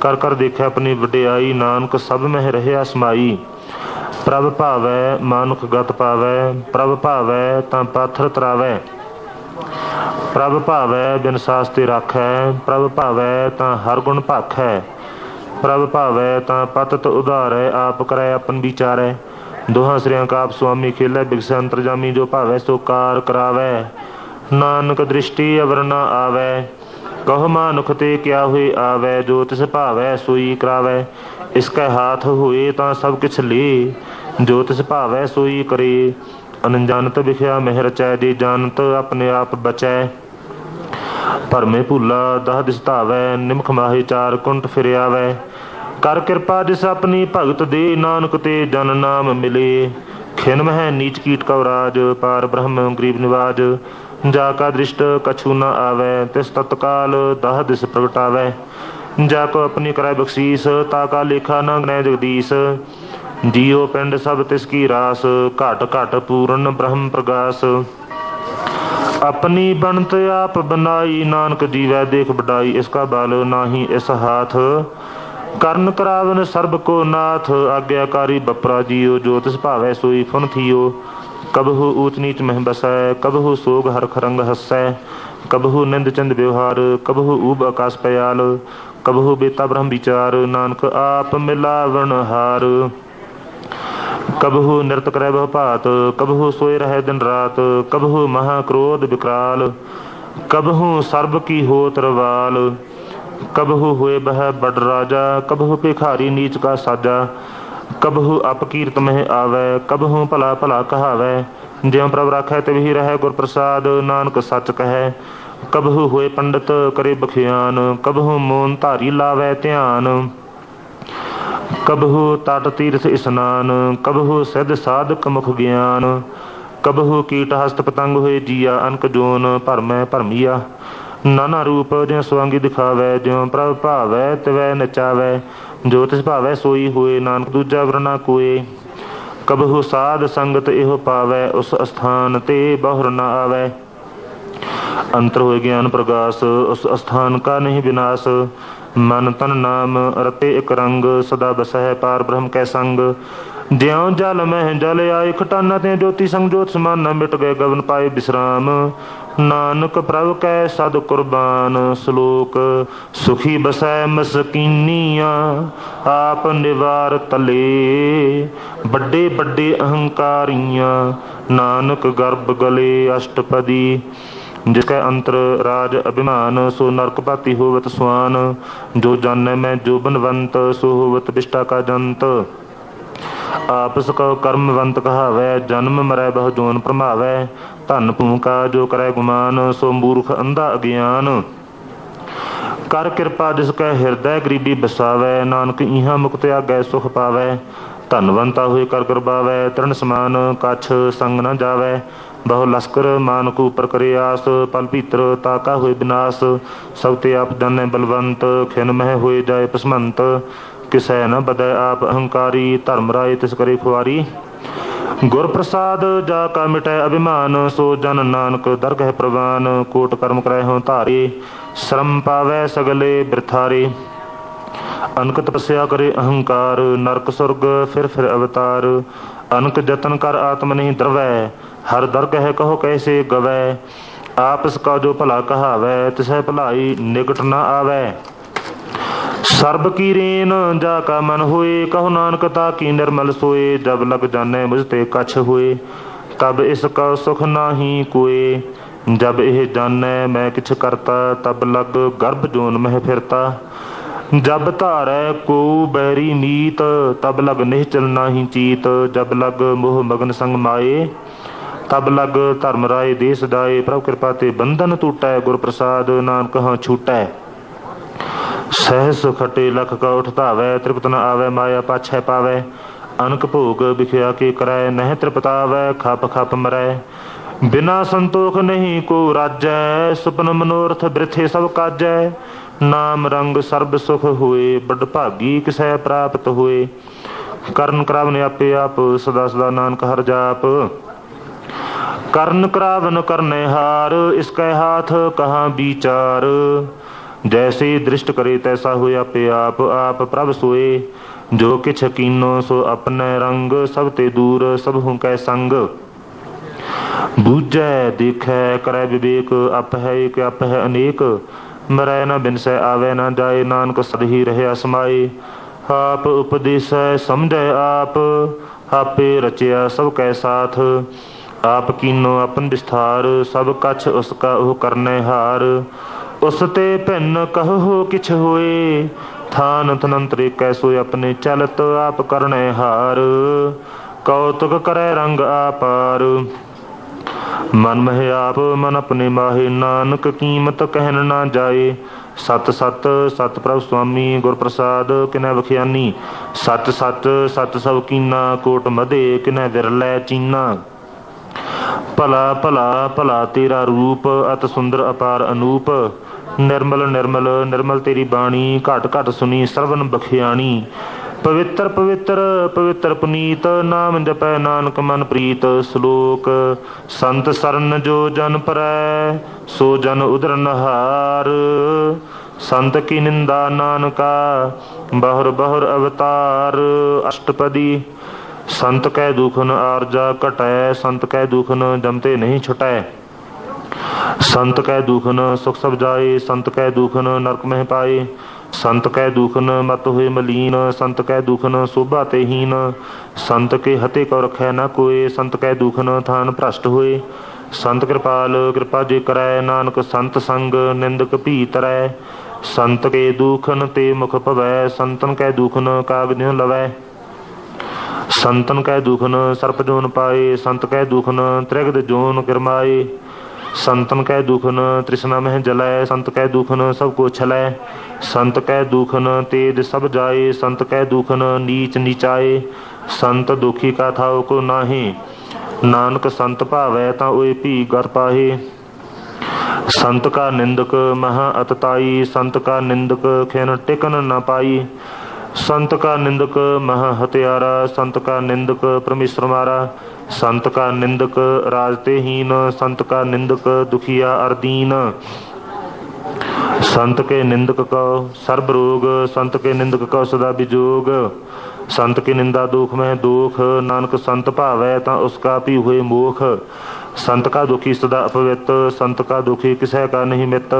ਕਰ ਕਰ ਦੇਖਿਆ ਆਪਣੀ ਵਡਿਆਈ, ਨਾਨਕ ਸਭ ਮਹਿ ਰਹਿਆ ਸਮਾਈ। ਪ੍ਰਭ ਭਾਵੈ ਮਾਨੁਖ ਗਤ ਪਾਵੈ, ਪ੍ਰਭ ਭਾਵੈ ਤਾਂ ਪਾਥਰ ਤਰਾਵੈ। ਪ੍ਰਭ ਭਾਵੈ ਬਿਨ ਸਾਸ ਤੇ ਰਾਖੈ, ਪ੍ਰਭ ਭਾਵੈ ਤਾਂ ਹਰ ਗੁਣ ਭਾਖੈ। ਪ੍ਰਭ ਭਾਵੈ ਤਾਂ ਪਤਿਤ ਉਧਾਰੈ, ਆਪ ਕਰੈ ਆਪਨ ਵਿਚਾਰੈ। ਦੋਹਾਂ ਸਿਰਿਆਂ ਕਾ ਆਪ ਸੁਆਮੀ ਖੇਲੈ, ਬਿਗਸੈ ਅੰਤਰਜਾਮੀ ਜੋ ਭਾਵੈ ਸੋ ਕਾਰ ਕਰਾਵੈ। ਨਾਨਕ ਦ੍ਰਿਸ਼ਟੀ ਅਵਰ ਨ ਆਵੈ, ਕਹੁ ਮਾਨੁਖ ਤੇ ਕਿਆ ਹੋਏ ਆਵੈ। ਜੋ ਤਿਸ ਭਾਵੈ ਸੋਈ ਕਰਾਵੈ, ਇਸਕੈ ਹਾਥ ਹੋਏ ਤਾਂ ਸਭ ਕਿਛ ਲੇ। ਜੋ ਤਿਸ ਭਾਵੈ ਸੋਈ ਕਰੇ, ਅਨਜਾਨਤ ਵਿਖਿਆ ਮਹਿ ਰਚੈ। ਜੇ ਜਾਨਤ ਆਪਣੇ ਆਪ ਬਚੈ, ਭਰਮੇ ਭੁੱਲਾ ਦਹ ਦਿਸ ਧਾਵੈ। ਨਿਮਖ ਮਾਹੇ ਚਾਰ ਕੁੰਟ ਫਿਰ ਆਵੈ। ਕਰ ਕਿਰਪਾ ਜਿਸ ਆਪਣੀ ਭਗਤ ਦੇ, ਨਾਨਕ ਤੇ ਜਨ ਨਾਮ ਮਿਲੇ। ਖਿਨ ਮਹਿ ਨੀਚ ਕੀਟ ਕਉ ਰਾਜ, ਪਾਰ ਬ੍ਰਹਮ ਗਰੀਬ ਨਿਵਾਜ। ਜਾ ਕਾ ਦ੍ਰਿਸ਼ਟ ਕਛੂ ਨ ਆਵੈ, ਤਿਸ ਤਤਕਾਲ ਦਹ ਦਿਸ ਪ੍ਰਗਟਾਵੈ। ਜਾ ਕੋ ਆਪਣੀ ਕਰੈ ਬਖਸ਼ੀਸ, ਤਾ ਕਾ ਲੇਖਾ ਨ ਗਣੈ ਜਗਦੀਸ਼। ਜੀਉ ਪਿੰਡ ਸਭ ਤਿਸ ਕੀ ਰਾਸ, ਘਟ ਘਟ ਪੂਰਨ ਬ੍ਰਹਮ ਪ੍ਰਗਾਸ। ਆਪਣੀ ਬਣਤ ਆਪ ਬਨਾਈ, ਨਾਨਕ ਜੀਵੈ ਦੇਖ ਵਡਾਈ। ਇਸਕਾ ਬਲ ਨਾਹੀ ਇਸ ਹਾਥ, ਕਰਨ ਕਰਾਵਨ ਸਰਬ ਕੋ ਨਾਥ। ਆਗਿਆਕਾਰੀ ਬਪਰਾ ਜੀਓ, ਜੋ ਤਿਸ ਭਾਵੈ ਸੋਈ ਫੁਨ ਥੀਓ। ਕਬਹੂ ਊਚ ਨੀਚ ਮਹਿ ਬਸੈ, ਕਬਹੂ ਸੋਗ ਹਰਖ ਰੰਗ ਹਸੈ। ਕਬਹੂ ਨਿੰਦ ਚੰਦ ਵਿਵਹਾਰ, ਕਬਹੂ ਊਬ ਆਕਾਸ ਪयाल। ਕਬਹੂ ਬੇਤਾ ਬ੍ਰਹਮ ਵਿਚਾਰ, ਨਾਨਕ ਆਪ ਮਿਲਾਵਣ ਹਾਰ। कबहू नृत करे बहु भात, कबहू सोए रहे दिन रात। कबहू महा क्रोध विकराल, कबहू सर्ब की होत रवाल। कबहू हुए बह बड़ राजा, कबहू भिखारी नीच का साजा। कबहू अपकीर्त मह आवै, कबहू भला भला कहावै। ज्यों प्रभ राखै तिवहि रहै गुर प्रसाद, नानक सच कहै। कबहू हुए पंडित करे बखियान, कबहू मोन धारी लावै ध्यान। कबहू तट तीर्थ स्नान, कबहू सिद्ध साधक मुख ज्ञान। कबहू कीट हस्त पतंग हुए जिया, अनक जोन भरमै भरमिया। नाना रूप ज्यों सुआंगी दिखावै, ज्यों प्रभ भावै तिवै नचावै। जो तिस भावै सोई होए, नानक दूजा वरना कोय। कबहू साध संगत एहो पावै, उस अस्थान ते बहुर न आवै। अंतर होए ज्ञान प्रगास, उस अस्थान का नहीं विनाश। मन तन नाम रते एक रंग, सदा बसह पार ब्रह्म कै संग। ज्यों जल मह जल आए खटाना, त्यों ज्योति संग ज्योत समाना। मिट गए गगन पाए विश्राम, नानक प्रभ कै सद कुर्बान। श्लोक सुखी बसै मसकीनिया, आप निवार तले। बड़े बड़े अहंकारियां, नानक गर्भ गले। अष्टपदी जिसकै अंतर राज अभिमान, सो नरक भाती होवत स्वान। जो जानै मैं जो बनवंत, सो होवत विष्टा का जंत। आपस को कर्मवंत कहावै, जन्म मरै बहु जोन भ्रमावै। धन भूमका जो करै गुमान, सो मूर्ख अंधा अज्ञान। कर कृपा जिसकै हिरदै गरीबी बसावै, नानक इहाँ मुक्त आगै सुख पावै। धनवंता होए कर करबावै, तृण समान कछ संग न जावै। बहु लश्कर मानक ऊपर करे आस, पल भीतर ताका होए विनाश। सब ते आप जानै बलवंत, खिन मह होए जाए पसमंत। किसै न बदै आप अहंकारी, धर्म राय तिस करे खुआरी। गुर प्रसाद जा का मिटै अभिमान, सो जन नानक दरगह प्रवान। कोट कर्म करै हों धारे, श्रम पावै सगले बिरथारे। अनक तपस्या करे अहंकार, नरक सुरग फिर अवतार। अनक जतन कर आत्म नहीं द्रवै, हर दरगह कहो कैसे गवै। आपस का जो भला कहावै तिसै भलाई निकट न आवै। सर्ब की रेन जाका मन होए कहो नानक ताकी निर्मल सोए। जब लग जाने मुझते कछ होए तब इसका सुख नाही कोए। जब यह जाने मैं किछ करता तब लग गर्भ जोन मह फिरता। जब धारै को बैरी मीत तब लग निश्चल नाही चीत। जब लग मोह मगन संग माए तब लग धर्म राय देश जाए। प्रभु कृपा ते बंधन टूटै गुर प्रसाद नानक हाँ छूटै। सहस खटे लख का उठ धावै तृप्त न आवै माया पाछै पावै। अनक भोग बिखिया के करै नह तृपतावै खप खप मरै। बिना संतोख नहीं को राजै सुपन मनोरथ बृथे सब काजै। नाम रंग सर्ब सुख हुए बड़ भागी किसै प्राप्त हुए। करण करावन आपे आप सदा सदा नानक हर जाप। करण करावन करने हार इसकै हाथ कहाँ विचार। जैसे दृष्ट करे तैसा हुए आपे आप प्रभ सोए। जो किछ कीनो सो अपने रंग सब ते दूर सब हूँ कै संग। बूझै देखै करै विवेक अप है एक अप है अनेक। मरै न बिनसै आवे न जाए नानक सद ही रहे समाए। आप उपदेसै समझै आप आपे रचया सब कै साथ। आप कीनो अपन विस्तार सब कछ उसका ओह करने हार। उस ते भिन्न कहो किछ होए थान तनंतरे कैसो अपने चलत आप करने हार। कौतुक करे रंग आपार मन मह आप मन अपने माहे। नानक कीमत कहन ना जाए। सत सत सत प्रभु स्वामी गुर प्रसाद किनै बखियानी। सच सच सच सब कीना कोट मधे किनै विरलै चीना। भला भला भला तेरा रूप अत सुंदर अपार अनूप। निर्मल निर्मल निर्मल तेरी बाणी घट घट सुनी श्रवण बखियाणी। पवित्र पवित्र पवित्र पुनीत नाम जपै नानक मन प्रीत। श्लोक संत सरन जो जन परै सो जन उदर नहार। संत की निंदा नानका बहुर बहुर अवतार। अष्टपदी संत कै दुखन आरजा घटै संत कै दुखन जमते नहीं छुटै। संत कै दुखन सुख सब जाए संत कै दुखन नरक मह पाए। संत कै दुखन मत हुए मलीन संत कै दुखन शोभा ते हीन। संत के हते को रखै न कोय संत कै दुखन थान भ्रष्ट होए। संत कृपाल कृपा जे करै नानक संत संग निंदक भी तरै। संत के दुखन ते मुख भवै संतन कै दुखन कागज लवै। संतन कै दुखन सर्प जोन पाए संत कै दुखन त्रिगद जोन किरमाए। संतन कै दुखन तृष्णा मह जलै संत कै दुखन सब को छलै। संत कै दुखन तेज सब जाए संत कै दुखन नीच नीचाए। संत दुखी का थाओ को नाहे नानक संत भावै तां ओए भी गर पाहे। संत का निंदक महा अतताई संत का निंदक खिन टिकन न पाई। संत का निंदक महा हत्यारा संत का निंदक परमेश्वर मारा। संत का निंदक राजते हीन संत का निंदक दुखिया अरदीन। संत के निंदक को सर्ब रोग संत के निंदक को सदा विजोग। संत की निंदा दुख में दुख नानक संत भावै तां उसका भी हुए मोख। संत का दुखी सदा अपवित संत का दुखी किसै का नहीं मित।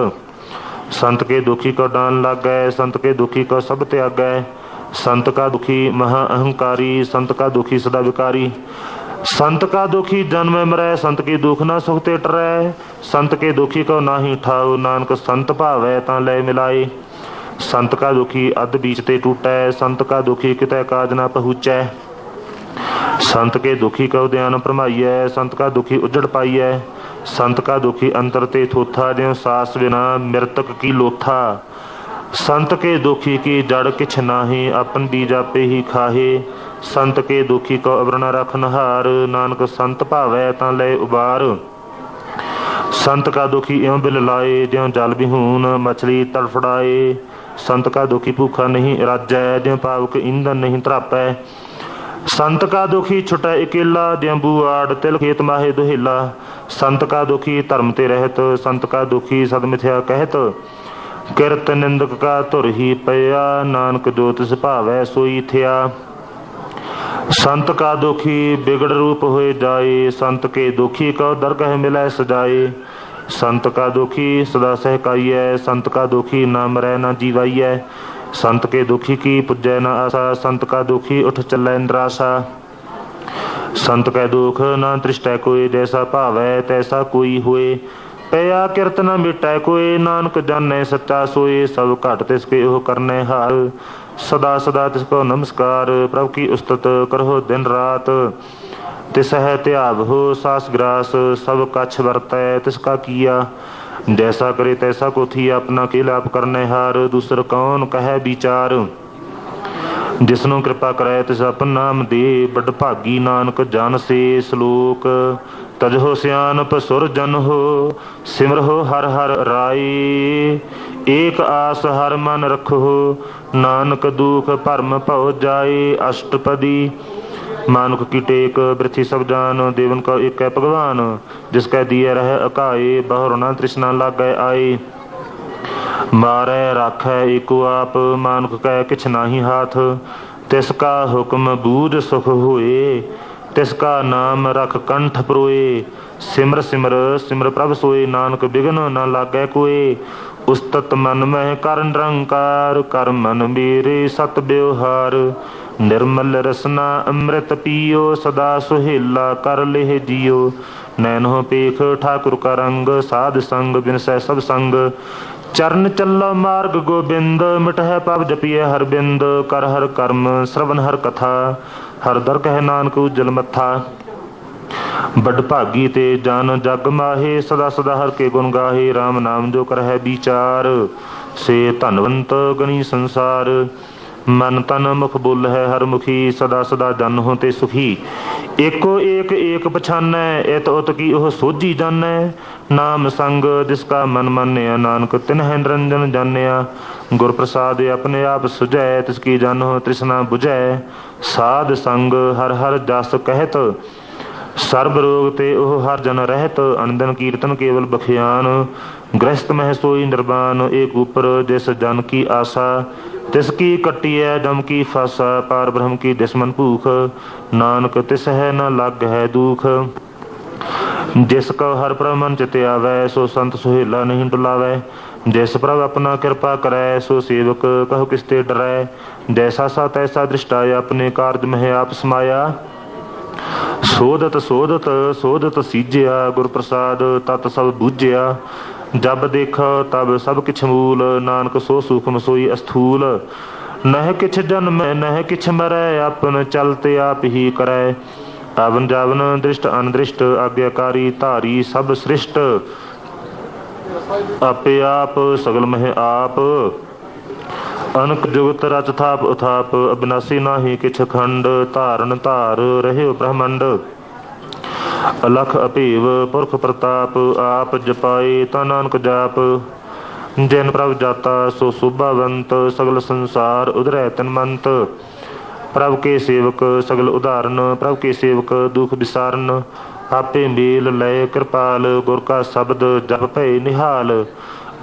संत के दुखी को डान लागै संत के दुखी को सब त्यागै। संत का दुखी महा अहंकारी संत का दुखी सदा विकारी। संत का दुखी जन्म मरै संत की दुख न सुख ते टरै। संत के दुखी को नाही ठाओ नानक संत भावै तां लै मिलाए। संत का दुखी अध बीच ते टूटै संत का दुखी कितै काज न पहुँचै। संत के दुखी को ध्यान भरमाइयै संत का दुखी उजड़ पाइयै। संत का दुखी अंतर ते थोथा ज्यों सास बिना मृतक की लोथा। संत के दुखी की जड़ किछ नाहे अपन बीज आपे ही खाहे। संत के दुखी को अवरण रखन हार नानक संत भावै तां लै उबार। संत का दुखी इਉਂ बिल लाए ज्यों जल बिहून मछली तड़फड़ाए। संत का दुखी भूखा नहीं राजै ज्यों पावक ईंधन नहीं तरापै। संत का दुखी छुटै अकेला ज्यों बुआड़ तिल खेत माहे दुहेला। संत का दुखी धर्म ते रहत संत का दुखी सद मिथ्या कहत। किरत निंदक का धुर ही पया नानक जो तिस भावै सोई थिया। संत का दुखी बिगड़ रूप होए जाए संत के दुखी को दरगह मिलै सजाए। संत का दुखी सदा सहकाइयै, संत का दुखी ना मरै ना जीवाइयै। संत के दुखी की पुजै न आशा, संत का दुखी उठ चलै निराशा। संत कै दुख ना तृष्टै कोय, जैसा भावै तैसा कोई होए। पया किरत न मिटै कोय, नानक जानै सच्चा सोए। सब घट तिसके ओह करनै हार, सदा सदा तिसको नमस्कार। प्रभु की उस्तत करहो दिन रात, तिस है त्याग हो सास ग्रास। सब कछ वरतै तिसका किया, जैसा करे तैसा को थी। अपना के लाभ करनै हार, दूसर कौन कहे विचार। जिसनु कृपा करै तिस अपन नाम दे, बड़ भागी नानक जन से। श्लोक तजहो सियानप सुर जन हो, सिमरहो हर हर राय। एक आस हर मन रखो, नानक दुख भरम भव जाए। अष्टपदी मानुख की टेक वृथि सब जान, देवन का एक है भगवान। जिसकै दिए रह अकाए, बहुर न तृष्णा लागै आए। मारै राखै एको आप, मानुख कै किछ नाही हाथ। तिसका हुक्म बूझ सुख होए, तिसका नाम रख कंठ परोए। सिमर सिमर सिमर प्रभ सोए, नानक बिघन न लागै कोय। उस्तत मन मह कर निरंकार, कर मन मेरे सत व्यवहार। निर्मल रसना अमृत पियो, सदा सुहेला कर लेह जियो। नैनो पेख ठाकुर का रंग, साध संग बिनसै सब संग। चरण चलो मार्ग गोबिंद, मिटह पाप जपिय हर बिंद। कर हर कर्म श्रवण हर कथा, हर दर कह नानक उज्जल मथा। बड़ भागी ते जन जग माहे, सदा सदा हर के गुण गाहे। राम नाम जो कर है विचार, से धनवंत गणी संसार। मन तन मुख बोल है हर मुखी, सदा सदा जन हो ते सुखी। एको एक एक पछानै, इत उत की ओह सोझी जानै। नाम संग जिसका मन मान्या, नानक तिन्ह निरंजन जानिया। गुर प्रसाद अपने आप सुझै, तिसकी जन हो तृष्णा बुझै। साध संग हर हर जस कहत, सर्ब रोग ते ओह हर जन रहत। अनदन कीर्तन केवल बखियान, गृहस्थ मह सोई निर्वाण। एक ऊपर जिस जन की आशा, तिसकी कटिय जम की फासा। पार ब्रह्म की दुश्मन भूख, नानक तिस है न लग है दुख। जिसका हर प्रभ मन चित आवै, सो संत सुहेला नहीं डुलावै। जिस प्रभ अपना कृपा करै, सो सेवक कहो किसते डरै। जैसा सा तैसा दृष्टा, अपने कार्य मह आप समाया। सोधत सोधत सोधत सीजया, गुर प्रसाद तत सब बूझया। जब देखो तब सब किछ मूल, नानक सो सूक्ष्म सोई अस्थूल। नह किछ जन्म नह किछ मरै, अपन चलते आप ही करै। पावन जावन दृष्ट अनदृष्ट, आज्ञाकारी धारी सब सृष्ट। आपे आप सगल मह आप, अनक जुगत रच थाप उथाप। अविनाशी नाही किछ खंड, धारण धार रहे ब्रह्मंड। अलख अभेव पुरख प्रताप, आप जपाए ता नानक जाप। जिन प्रभ जाता सो शोभावंत, सगल संसार उधरै तनमंत। प्रभ के सेवक सगल उदाहरण, प्रभ के सेवक दुख विसारन। आपे मेल लय कृपाल, गुर का शब्द जप भय निहाल।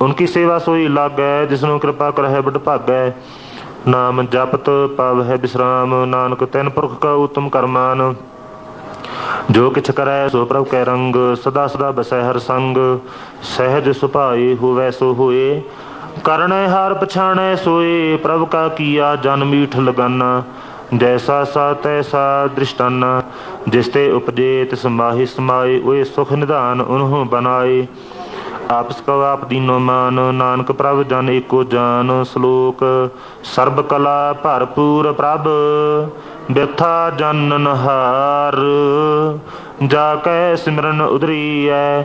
उनकी सेवा सोई लागै, जिसनु कृपा करहै बड़ भागै। नाम जपत पाव है विश्राम, नानक तैन पुरख का उत्तम करमान। जो किछ करै सो प्रभ कै रंग, सदा सदा बसै हर संग। सहज सुभाए होवै सो होए, करनै हार पछाणै सोए। प्रभ का किया जन मीठ लगाना, जैसा सा तैसा दृष्टाना। जिसते उपजे तिस माहि समाए, ओए सुख निधान उन्हों बनाए। आपस को आप दीनो मान, नानक प्रभ जन एको जान। श्लोक सर्ब कला भरपूर प्रभ, बिरथा जननहार। जाकै सिमरन उधरीऐ,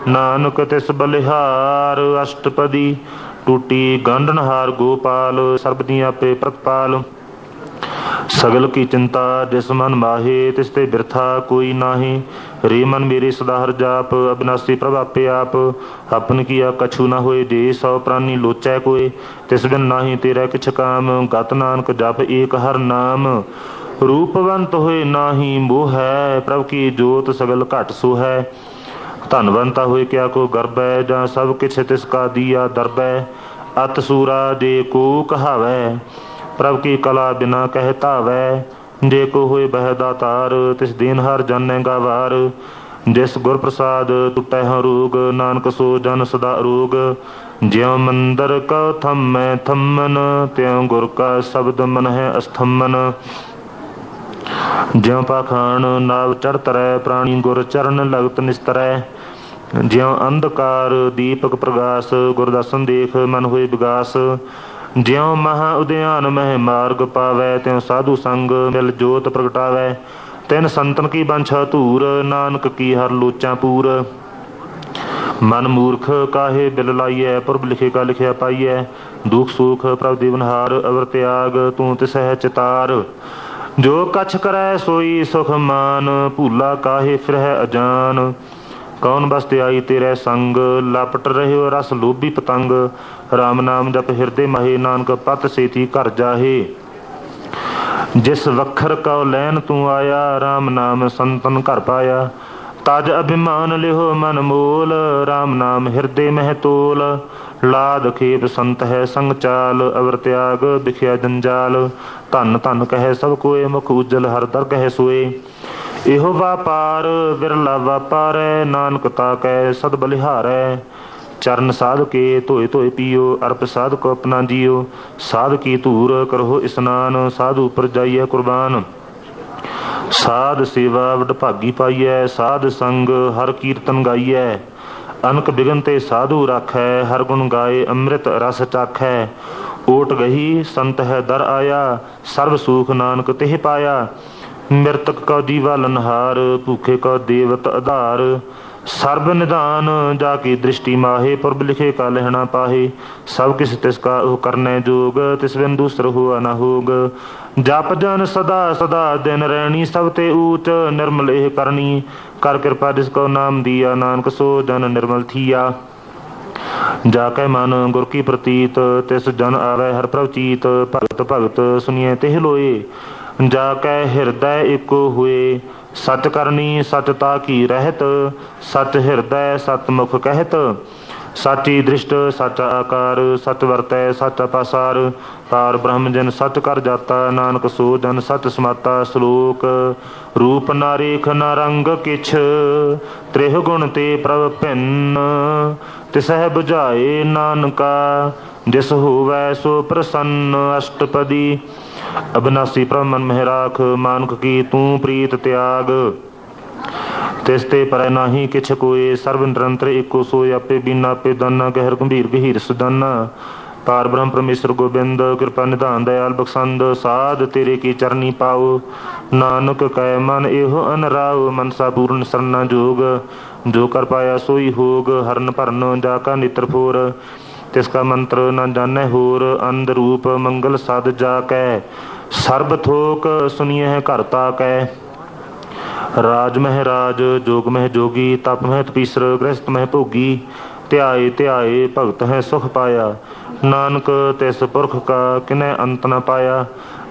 नानक तिस बलिहार। अष्टपदी टूटी गांडनहार गोपाल, सर्बदियाँ पे प्रतिपाल। सगल की चिंता जिस मन माहे, तिसते बिरथा कोई नाहि। रे मन मेरे सदा हर जाप, अविनाशी प्रभ आपे आप। अपन किया कछु न होए, जे सौ प्राणी लोचै कोय। तिस बिन नाही तेरा किछ काम, गत नानक जप एक हर नाम। रूपवंत होए नाही मोह है, प्रभ की जोत सगल घट सो है। धनवंता होए क्या को गर्भ है, जां सब किछ तिसका दिया दरब है। अत सूरा जे को कहावै, प्रभ की कला बिना कहता वै। जे को होए बह दातार, तिस दीन हर जाने गावार। जिस गुर प्रसाद टुटै हं रोग, नानक सो जन सदा रोग। ज्यों मंदर का थमै थमन, त्यों गुर का शब्द मन है अस्थमन। ज्यों पाखाण नाव चढ़ तरै, प्राणी गुर चरण लगत निस्तरै। ज्यों अंधकार दीपक प्रगास, गुरदर्शन देख मन होए विगास। ज्यों महा उद्यान मह मार्ग पावै, त्यों साधु संग मिल जोत प्रगटावै। तिन संतन की बांछा धूर, नानक की हर लोचा पूर। मन मूर्ख काहे बिल लाइयै, पुरब लिखे का लिखिया पाइयै। दुख सुख प्रभ देवनहार, अवर त्याग तू तिसह चितार। जो कछ करै सोई सुख मान, भूला काहे फिरह अजान। कौन बसते आई तेरे संग, लपट रहे हो रस लोभी पतंग। राम नाम जप हिरदे माहे, नानक पत सेती घर जाहे। जिस वखर का लैन तू आया, राम नाम संतन घर पाया। तज अभिमान लिहो मन मोल, राम नाम हिरदे मह तोल। लाद खेप संत है संग चाल, अवर त्याग बिखिया जंजाल। धन धन कहे सब कोय, मुख उज्जल हर दर कहे सोए। एहो व्यापार बिरला व्यापारै, नानक ताकै सद बलिहारै। चरण साध के धोए धोए पियो, अर्प साध को अपना जियो। साध की धूर करहो स्नान, साधु पर जाइए कुर्बान। साध सेवा वडभागी पाइयै, साध संग हर कीर्तन गाइयै। अनक बिघन ते साधु राखै, हर गुण गाए अमृत रस चाखै। ओट गही संत है दर आया, सर्व सुख नानक तिह पाया। मृतक का जीवा लनहार, भूखे का देवत आधार। सर्ब निधान जाकी दृष्टि माहे, पुरब लिखे का लहना पाहे। सब किस तिसका ओ करने जोग, तिस बिन दूसर हुआ न होग। जप जन सदा सदा दिन रैनी, सब ते ऊच निर्मल एह करनी। कर कृपा जिसको नाम दिया, नानक सो जन निर्मल थिया। जाकै मन गुर की प्रतीत, तिस जन आवे हर प्रभ चीत। भगत भगत सुनिए तिह लोए, जाकै हिरदय एको हुए। सच करनी सच ताकी रहत, सच हिरदय सत मुख कहत। साची दृष्ट साचा आकार, सच वरतै साचा पासार। पार ब्रह्म जन सच कर जाता, नानक सो जन सच समाता। श्लोक रूप ना रेख ना रंग किछ, त्रिह गुण ते प्रभ भिन्न। तिसह बुझाए नानका, जिस होवै सो प्रसन्न। अष्टपदी अविनाशी प्रभ मन मह राख, मानुख की तू प्रीत त्याग। तिसते परै नाही किछ कोय, सर्व निरंतर एको सोय। आपे बीना आपे दाना, गहर गंभीर गहीर सुदाना। पार ब्रह्म परमेश्वर गोबिंद, कृपा निधान दयाल बख्शंद। साध तेरे की चरनी पाओ, नानक कै मन एहो अनराओ। मनसा पूर्ण सरना जोग, जो कर पाया सोई होग। हरन भरन जाका नेत्र फोर, तिसका मंत्र न जानै होर। अंध रूप मंगल सद जाकै, सर्ब थोक सुनिए घर ताकै। राज मह राज जोग मह जोगी, तप मह तपीसर गृहस्थ मह भोगी। ध्याए ध्याए भगत है सुख पाया, नानक तिस पुरख का किनै अंत न पाया।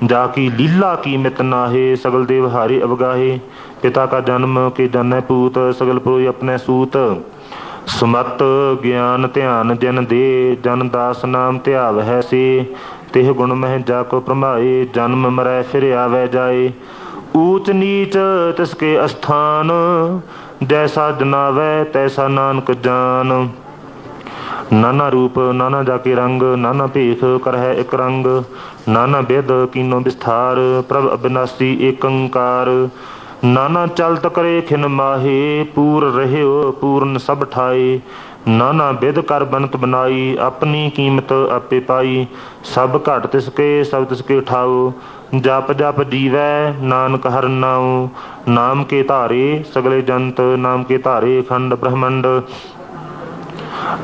जाकी लीला की मित नाहे, सगल देव हारे अवगाहे। पिता का जन्म के जानै पूत, सगल पुरोय अपने सूत। सुमत ज्ञान ध्यान जन दे, जन दास नाम ध्याव है से। तिह गुण मह जाको प्रमाए, जन्म मरै फिर आवे जाए। ऊच नीच तिसके अस्थान, जैसा जनावै तैसा नानक जान। नाना रूप नाना जाके रंग, नाना भेख करहै एक रंग। नाना विध कीनो विस्तार, प्रभ अविनाशी एकंकार। नाना चलत करे खिन माहे, पूर रहियो पूर्ण सब ठाए। नाना विध कर बनत बनाई, अपनी कीमत आपे पाई। सब घट तिसके सब तिसके ठाओ, जप जप जीवै नानक हर नाओ। नाम के धारे सगले जंत, नाम के धारे खंड ब्रह्मंड।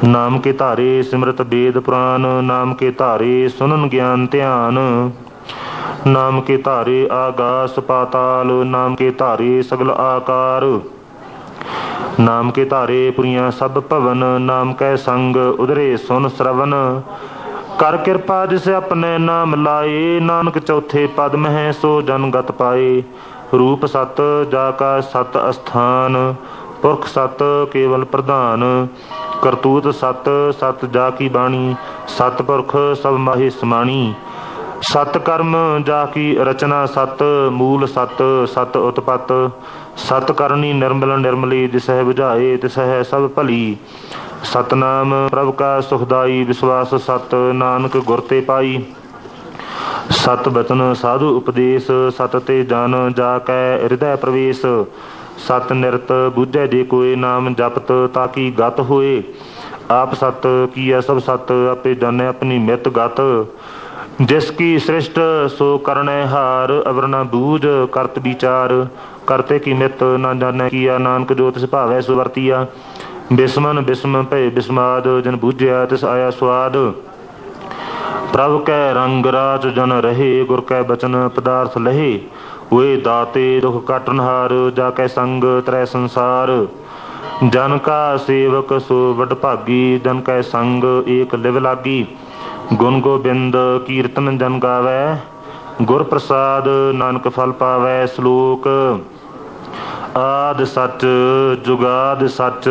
नाम के धारे सिमरत वेद पुराण, नाम के धारे सुनन ज्ञान ध्यान। नाम के धारे आगास पाताल, नाम के धारे सगल आकार। नाम के धारे पुरियां सब भवन, नाम कै संग उधरे सुन श्रवण। कर कृपा जिस अपने नाम लाए, नानक चौथे पद मह सो जन गत पाए। रूप सत जाका सत अस्थान, पुरख सत केवल प्रधान। करतूत सत सत जा की बाणी, सतपुरख सब माहे समाणी। सत कर्म जाकी रचना सत, मूल सत, सत उत्पत। सत करनी निर्मल निर्मली, जिसह बुझाए तिसह सब भली। सतनाम प्रभ का सुखदाई, विश्वास सत, नानक गुर ते पाई। सत बचन साधु उपदेश, सत ते जन जाकै हृदय प्रवेश। सत निरत बूझै जे कोय, नाम जपत ताकि गत होए। आप सत किया सब सत, आपे जानै अपनी मित गत। जिसकी सृष्ट सो करनै हार, अवर न बूझ करत विचार। करते की मित न जानै किया, नानक जो तिस भावै सो वरतिया। बिस्मन बिस्म भय बिस्माद, जिन बूझिया तिस आया स्वाद। प्रभ कै रंग राज जन रहे, गुर कै बचन पदार्थ लहे। वे दाते दुख काटनहार, जाकै संग त्रै संसार। जन का सेवक सो वड भागी, जन कै संग एक लिव लागी। गुण गोबिंद कीर्तन जन गावै, गुर प्रसाद नानक फल पावै। श्लोक आद सच जुगाद सच,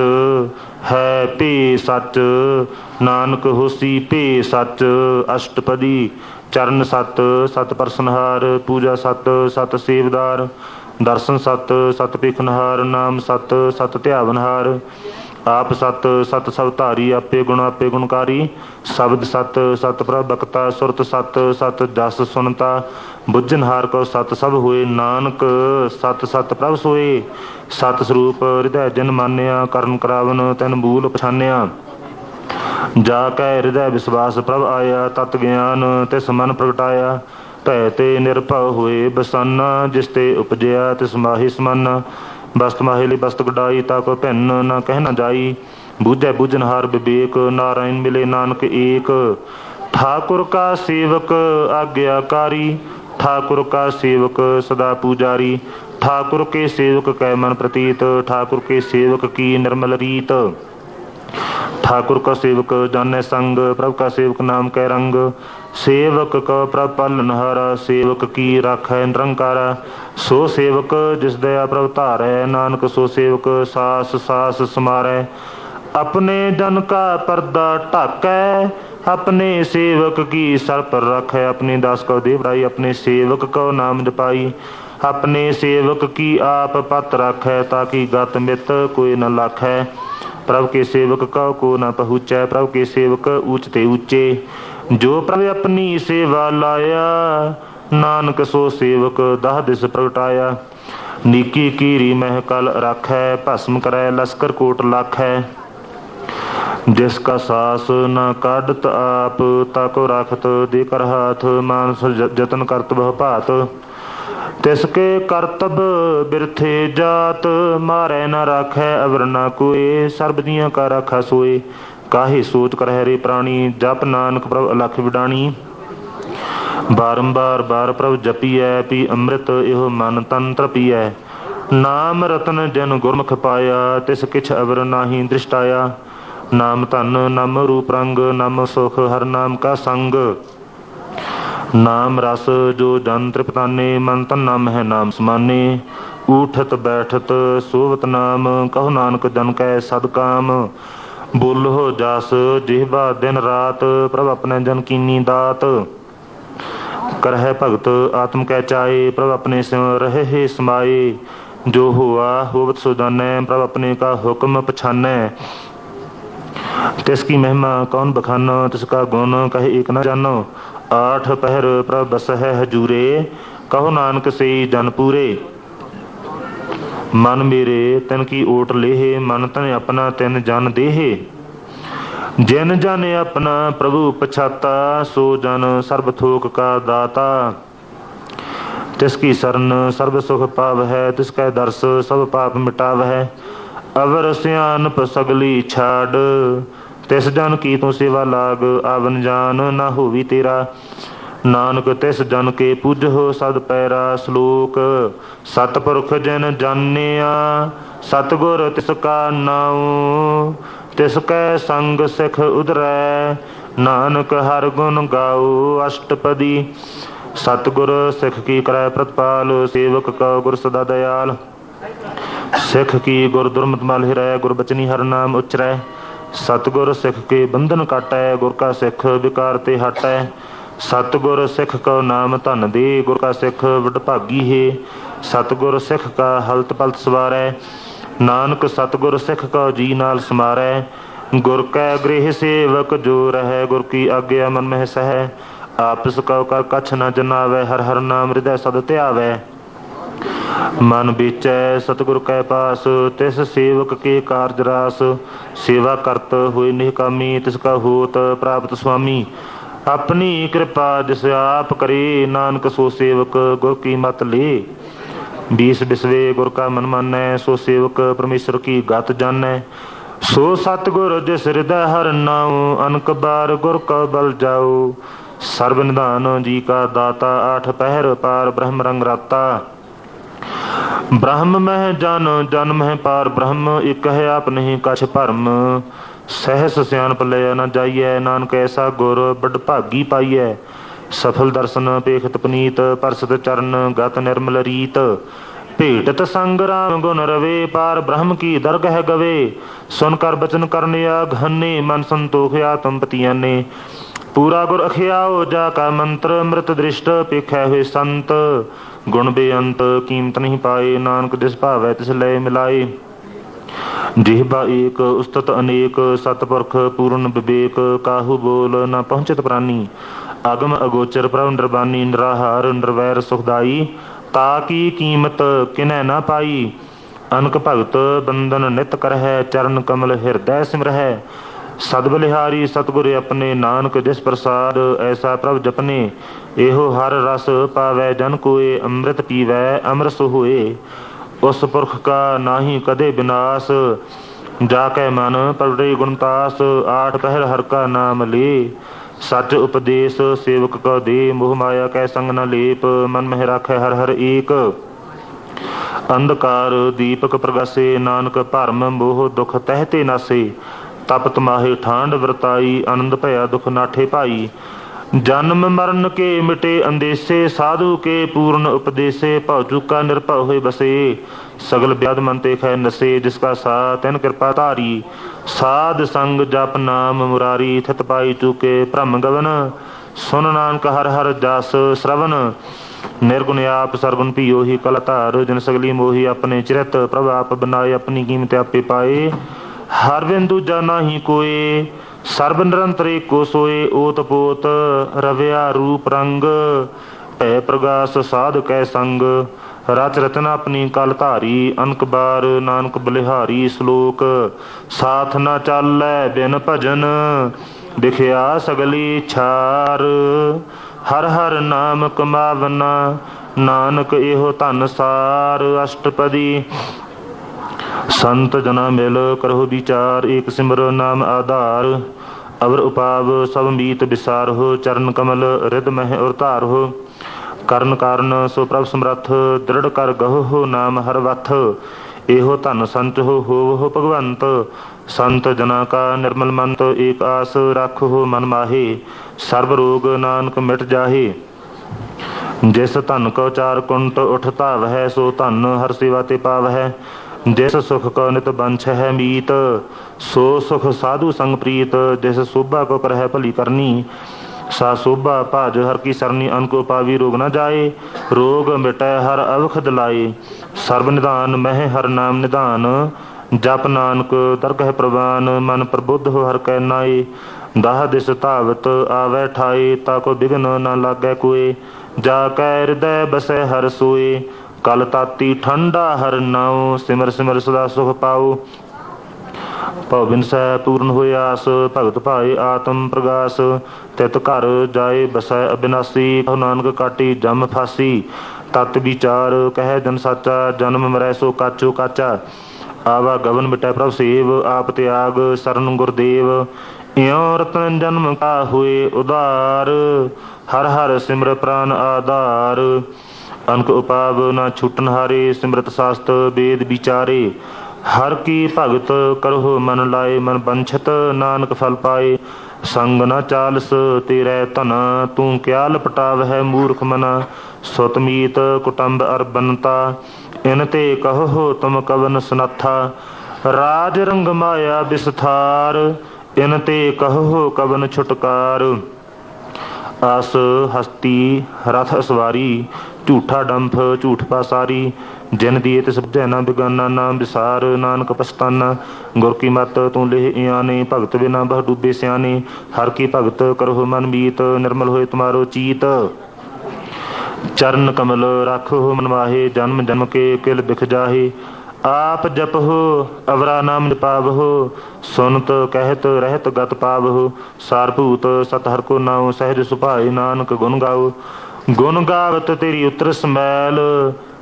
है पे सच, नानक होसी पे सच। अष्टपदी चरण सत, सत परसनहार। पूजा सत, सत सेवदार। दर्शन सत, सत पेखनहार। नाम सत, सत ध्यावनहार। आप सत, सत सब धारी। आपे गुणकारी। शब्द सत, सत प्रभ बक्ता। सुरत सत, सत जस सुनता। बुझनहार को सत सब होए, नानक सत सत प्रभ सोए। सत स्वरूप हृदय जिन मानिया, करन करावन तैन मूल पछानिया। जाकै हृदय विश्वास प्रभ आया, तत् ज्ञान तिस मन प्रगटाया। भय ते निर्भव होए बसाना, जिसते उपजया तिस माहि समाना। बस्त माहिली बस्त गडाई, ताको भिन्न न कह न जाई। बूझै बूझनहार विवेक, नारायण मिले नानक एक। ठाकुर का सेवक आज्ञाकारी, ठाकुर का सेवक सदा पुजारी। ठाकुर के सेवक कै मन प्रतीत, ठाकुर के सेवक की निर्मल रीत। ठाकुर का सेवक जानै संग, प्रभु का सेवक नाम कै रंग। सेवक का प्रभ पालनहारा, सेवक की राखै निरंकारा। सो सेवक जिस दया प्रभ धारै, नानक सो सेवक सास सास समारै। अपने जन का पर्दा ढाकै, अपने सेवक की सर पर रखै। अपने दास को दे बढ़ाई, अपने सेवक को नाम जपाई। अपने सेवक की आप पत राखै, ताकि गत मित कोई न लाखै। प्रभु के सेवक को न पहुँचै, प्रभु के सेवक ऊंचते ऊंचे। जो प्रभु अपनी सेवा लाया, नानक सो सेवक दाह दिस प्रगटाया। नीकी कीरी महकल राखै, भस्म करै लश्कर कोट लाखै। जिसका सास न काढ़त आप, ताको राखत दे कर हाथ। मानस जतन करत बहु भात, तिसके करतब बिरथे जात। मारै न राखै अवर न कोय, सर्ब दियां का राखा सोए। काहे सोच कर रे प्राणी, जप नानक प्रभ अलख विडाणी। बारंबार बार प्रभ जपिਐ, पी अमृत एहो मन तन तृपिਐ। नाम रतन जन गुरमुख पाया, तिस किछ अवर नाही दृष्टाया। नाम धन नाम रूप रंग, नाम सुख हर नाम का संग। नाम रस जो जन तृप्ताने, मन तन नाम है नाम समाने। उठत बैठत सोवत नाम, कहो नानक जन कै सदकाम। बोलो जस जिह्वा दिन रात, प्रभ अपने जन कीनी दात। करह भगत आत्म कै चाए, प्रभ अपने सिम रहे समाए। जो हुआ होवत सो जानै, प्रभ अपने का हुक्म पछानै। तिसकी महिमा कौन बखानो, तिसका गुण कहे एक न जानो। आठ पहर प्रभ बसह हजूरे, कहो नानक से जन पूरे। मन मेरे तिन की ओट लेहे, मन तन अपना तिन जन देहे। जिन जन अपना प्रभु पछाता, सो जन सर्ब थोक का दाता। तिसकी शरण सर्ब सुख पाव है, तिसकै दर्श सब पाप मिटाव है। अवर सियानप सगली छाड़, तिस जन की तू सेवा लाग। आवन जान ना होवी तेरा, नानक तिस जन के पूजो सद पैरा। श्लोक सतपुरख जिन जानिया, सतगुर तिसका नाऊ। तिसकै संग सिख उधरै, नानक हर गुण गाओ। अष्टपदी सतगुर सिख की करै प्रतिपाल, सेवक का गुर सदा दयाल। सिख की गुर दुर्मत मल हिरै, गुर बचनी हर नाम उचरै। सतगुर सिख के बंधन काटै, गुर का सिख विकार ते हटै। सतगुर सिख को नाम धन दे, गुर का सिख वडभागी है। सतगुर सिख का हलत पलत सवारै, नानक सतगुर सिख को जी नाल समारै। गुर कै गृह सेवक जो रहै, गुर की आज्ञा मन मह सहै। आपस कौ कर कछ न जनावै, हर हर नाम हृदय सद ध्यावै। मन बेचै सतगुर कै पास, तिस सेवक के कारज रास। सेवा करत होए निहकामी, तिसका होत प्राप्त स्वामी। अपनी कृपा जिस आप करे, नानक सो सेवक गुर की मत ले। 20 बिसवे गुर का मन मानै, सो सेवक परमेश्वर की गत जानै। सो सतगुर जिस हृदय हर नाम, अनक बार गुर का बल जाओ। सर्व निधान जी का दाता, आठ पहर पार ब्रह्म रंग राता। ब्रह्म मह जन, जन मह पार ब्रह्म, एक है आप नहीं कछ भरम। सहस सियानप लिया न जाइए, नानक ऐसा गुर बड़ भागी पाइए। सफल दर्शन पेखत पनीत, परसत चरण गत निर्मल रीत। भेटत संग राम गुण रवे, पार ब्रह्म की दरगह गवे। सुन कर बचन करन आघाने, मन संतोख आत्म पतियाने। पूरा गुर अखियाओ जाका मंत्र, मृत दृष्ट पेखै हुए संत। गुण बेअंत कीमत नहीं पाए, नानक जिस भावै तिस लय मिलाए। जिह्वा एक उस्तत अनेक, सतपुरख पूर्ण विवेक। काहू बोल न पहुँचत प्राणी, अगम अगोचर प्रभु निर्बानी। निराहार निर्वैर सुखदाई, ताकी कीमत किनै न पाई। अनक भगत बंदन नित करहै, चरण कमल हृदय सिमरहै। सदबलिहारी सतगुर अपने, नानक जिस प्रसाद ऐसा प्रभ जपने। एहो हर रस पावै जन कोय, अमृत पीवै अमरस होए। उस पुरख का नाही कदे विनाश, जाकै मन पलटे गुणतास। आठ पहर हर का नाम ले, सच उपदेश सेवक को दे। मोह माया कै संग न लेप, मन मह राखै हर हर एक। अंधकार दीपक प्रगासे, नानक भरम मोह दुख तहते नासे। तपत माहे ठांड वरताई, आनंद भया दुख नाठे भाई। जन्म मरण के मिटे अंदेसे, साधु के पूर्ण उपदेसे। भव चूका निर्भव होए बसे, सगल व्याध मन ते खै नसे। जिसका साथ तिन कृपा धारी, साध संग जप नाम मुरारी। थित पाई चूके भ्रम गवन, सुन नानक हर हर जस श्रवण। निर्गुण आप सरगुण पियो ही कल धार, जिन सगली मोही अपने चिरत। प्रभ आप बनाए अपनी कीमत आपे पाए। हर बिंदु जाना ही कोय, सर्व निरंतर एको सोए। ओत पोत रव्या रूप रंग, भै प्रगास साध कै संग। रच रचना अपनी कल धारी, अनक बार नानक बलिहारी। श्लोक साथ न चालै बिन भजन, दिखिया सगली छार। हर हर नाम कमावना, नानक एहो धन सार। अष्टपदी संत जना मिल करहो विचार, एक सिमर नाम आधार। अवर उपाव सब मीत विसार हो, चरण कमल हृद मह उरतार हो। करण कारण सो प्रभ समरथ, दृढ़ कर गहो हो नाम हर वथ। एहो धन संच हो भगवंत, संत जना का निर्मल मंत। एक आस रख हो मन माहे, सर्व रोग नानक मिट जाहे। जिस धन को चार कुंट उठ धाव है, सो धन हर सेवा ते पाव है। जिस सुख को नित बंश है मीत, सो सुख साधु संग प्रीत। जिस शोभा को कर है भली करनी, सा शोभा भाज हर की सरनी। अनको पावी रोग न जाए, रोग मिटै हर अवखद लाए। सर्व निधान मह हर नाम निधान, जप नानक दरगह प्रवान। मन प्रबुद्ध हो हर कै नाए, दाह दिस धावत आवै ठाए। ताको बिघन न लागै कोय, जाकै हृदय बसै हर सोए। कल ताती ठंडा हर नाओ, सिमर सिमर सदा सुख पाओ। भव बिनसै पूर्ण होए आस, भगत भाए आत्म प्रगास। तित घर जाए बसै अविनाशी, कहो नानक काटी जम फासी। तत विचार कह जन साचा, जन्म मरै सो काचो काचा। आवा गवन मिटै प्रभ सेव, आप त्याग शरण गुरदेव। इयों रतन जन्म का हुए उदार, हर हर सिमर प्राण आधार। अनक उपाव न छूटन हारे, सिमरत शास्त्र वेद विचारे। हर की भगत करहो मन लाए, मन बंछत नानक फल पाए। संग न चालस तेरै धन, तू क्या लपटाव है मूर्ख मना। सुत मीत कुटुंब अर बनता, इन ते कहो तुम कवन सनाथा। राज रंग माया विस्तार, इन ते कहो कवन छुटकार। ਆਸ ਹਸਤੀ ਰਥ ਅਸਵਾਰੀ, ਝੂਠਾ ਡੰਫ ਝੂਠ ਪਾਸਾਰੀ। ਜਿਨ ਦੀਏ ਤਿਸ ਬੁਝੈ ਨਾ ਬਿਗਾਨਾ, ਨਾਮ ਵਿਸਾਰ ਨਾਨਕ ਪਛਤਾਨਾ। ਗੁਰ ਕੀ ਮਤ ਤੂੰ ਲੇਹ ਇਆਨੇ, ਭਗਤ ਬਿਨਾ ਬਹੁ ਡੂਬੇ ਸਿਆਣੇ। ਹਰ ਕੀ ਭਗਤ ਕਰਹੁ ਮਨ ਮੀਤ, ਨਿਰਮਲ ਹੋਏ ਤੁਮਾਰੋ ਚੀਤ। ਚਰਨ ਕਮਲ ਰਾਖੋ ਮਨ ਮਾਹੇ, ਜਨਮ ਜਨਮ ਕੇ ਕਿਲ ਬਿਖ ਜਾਹੇ। ਆਪ ਜਪਹੁ ਅਵਰਾ ਨਾਮ ਜਪਾਵਹੁ, ਸੁਨਤ ਕਹਿਤ ਰਹਿਤ ਗਤ ਪਾਵਹੁ। ਸਾਰਭੂਤ ਸਤ ਹਰਿ ਕੋ ਨਾਉ, ਸਹਿਜ ਸੁਭਾਏ ਨਾਨਕ ਗੁਣ ਗਾਉ। ਗੁਣ ਗਾਵਤ ਤੇਰੀ ਉਤਰ ਸਮੈਲ,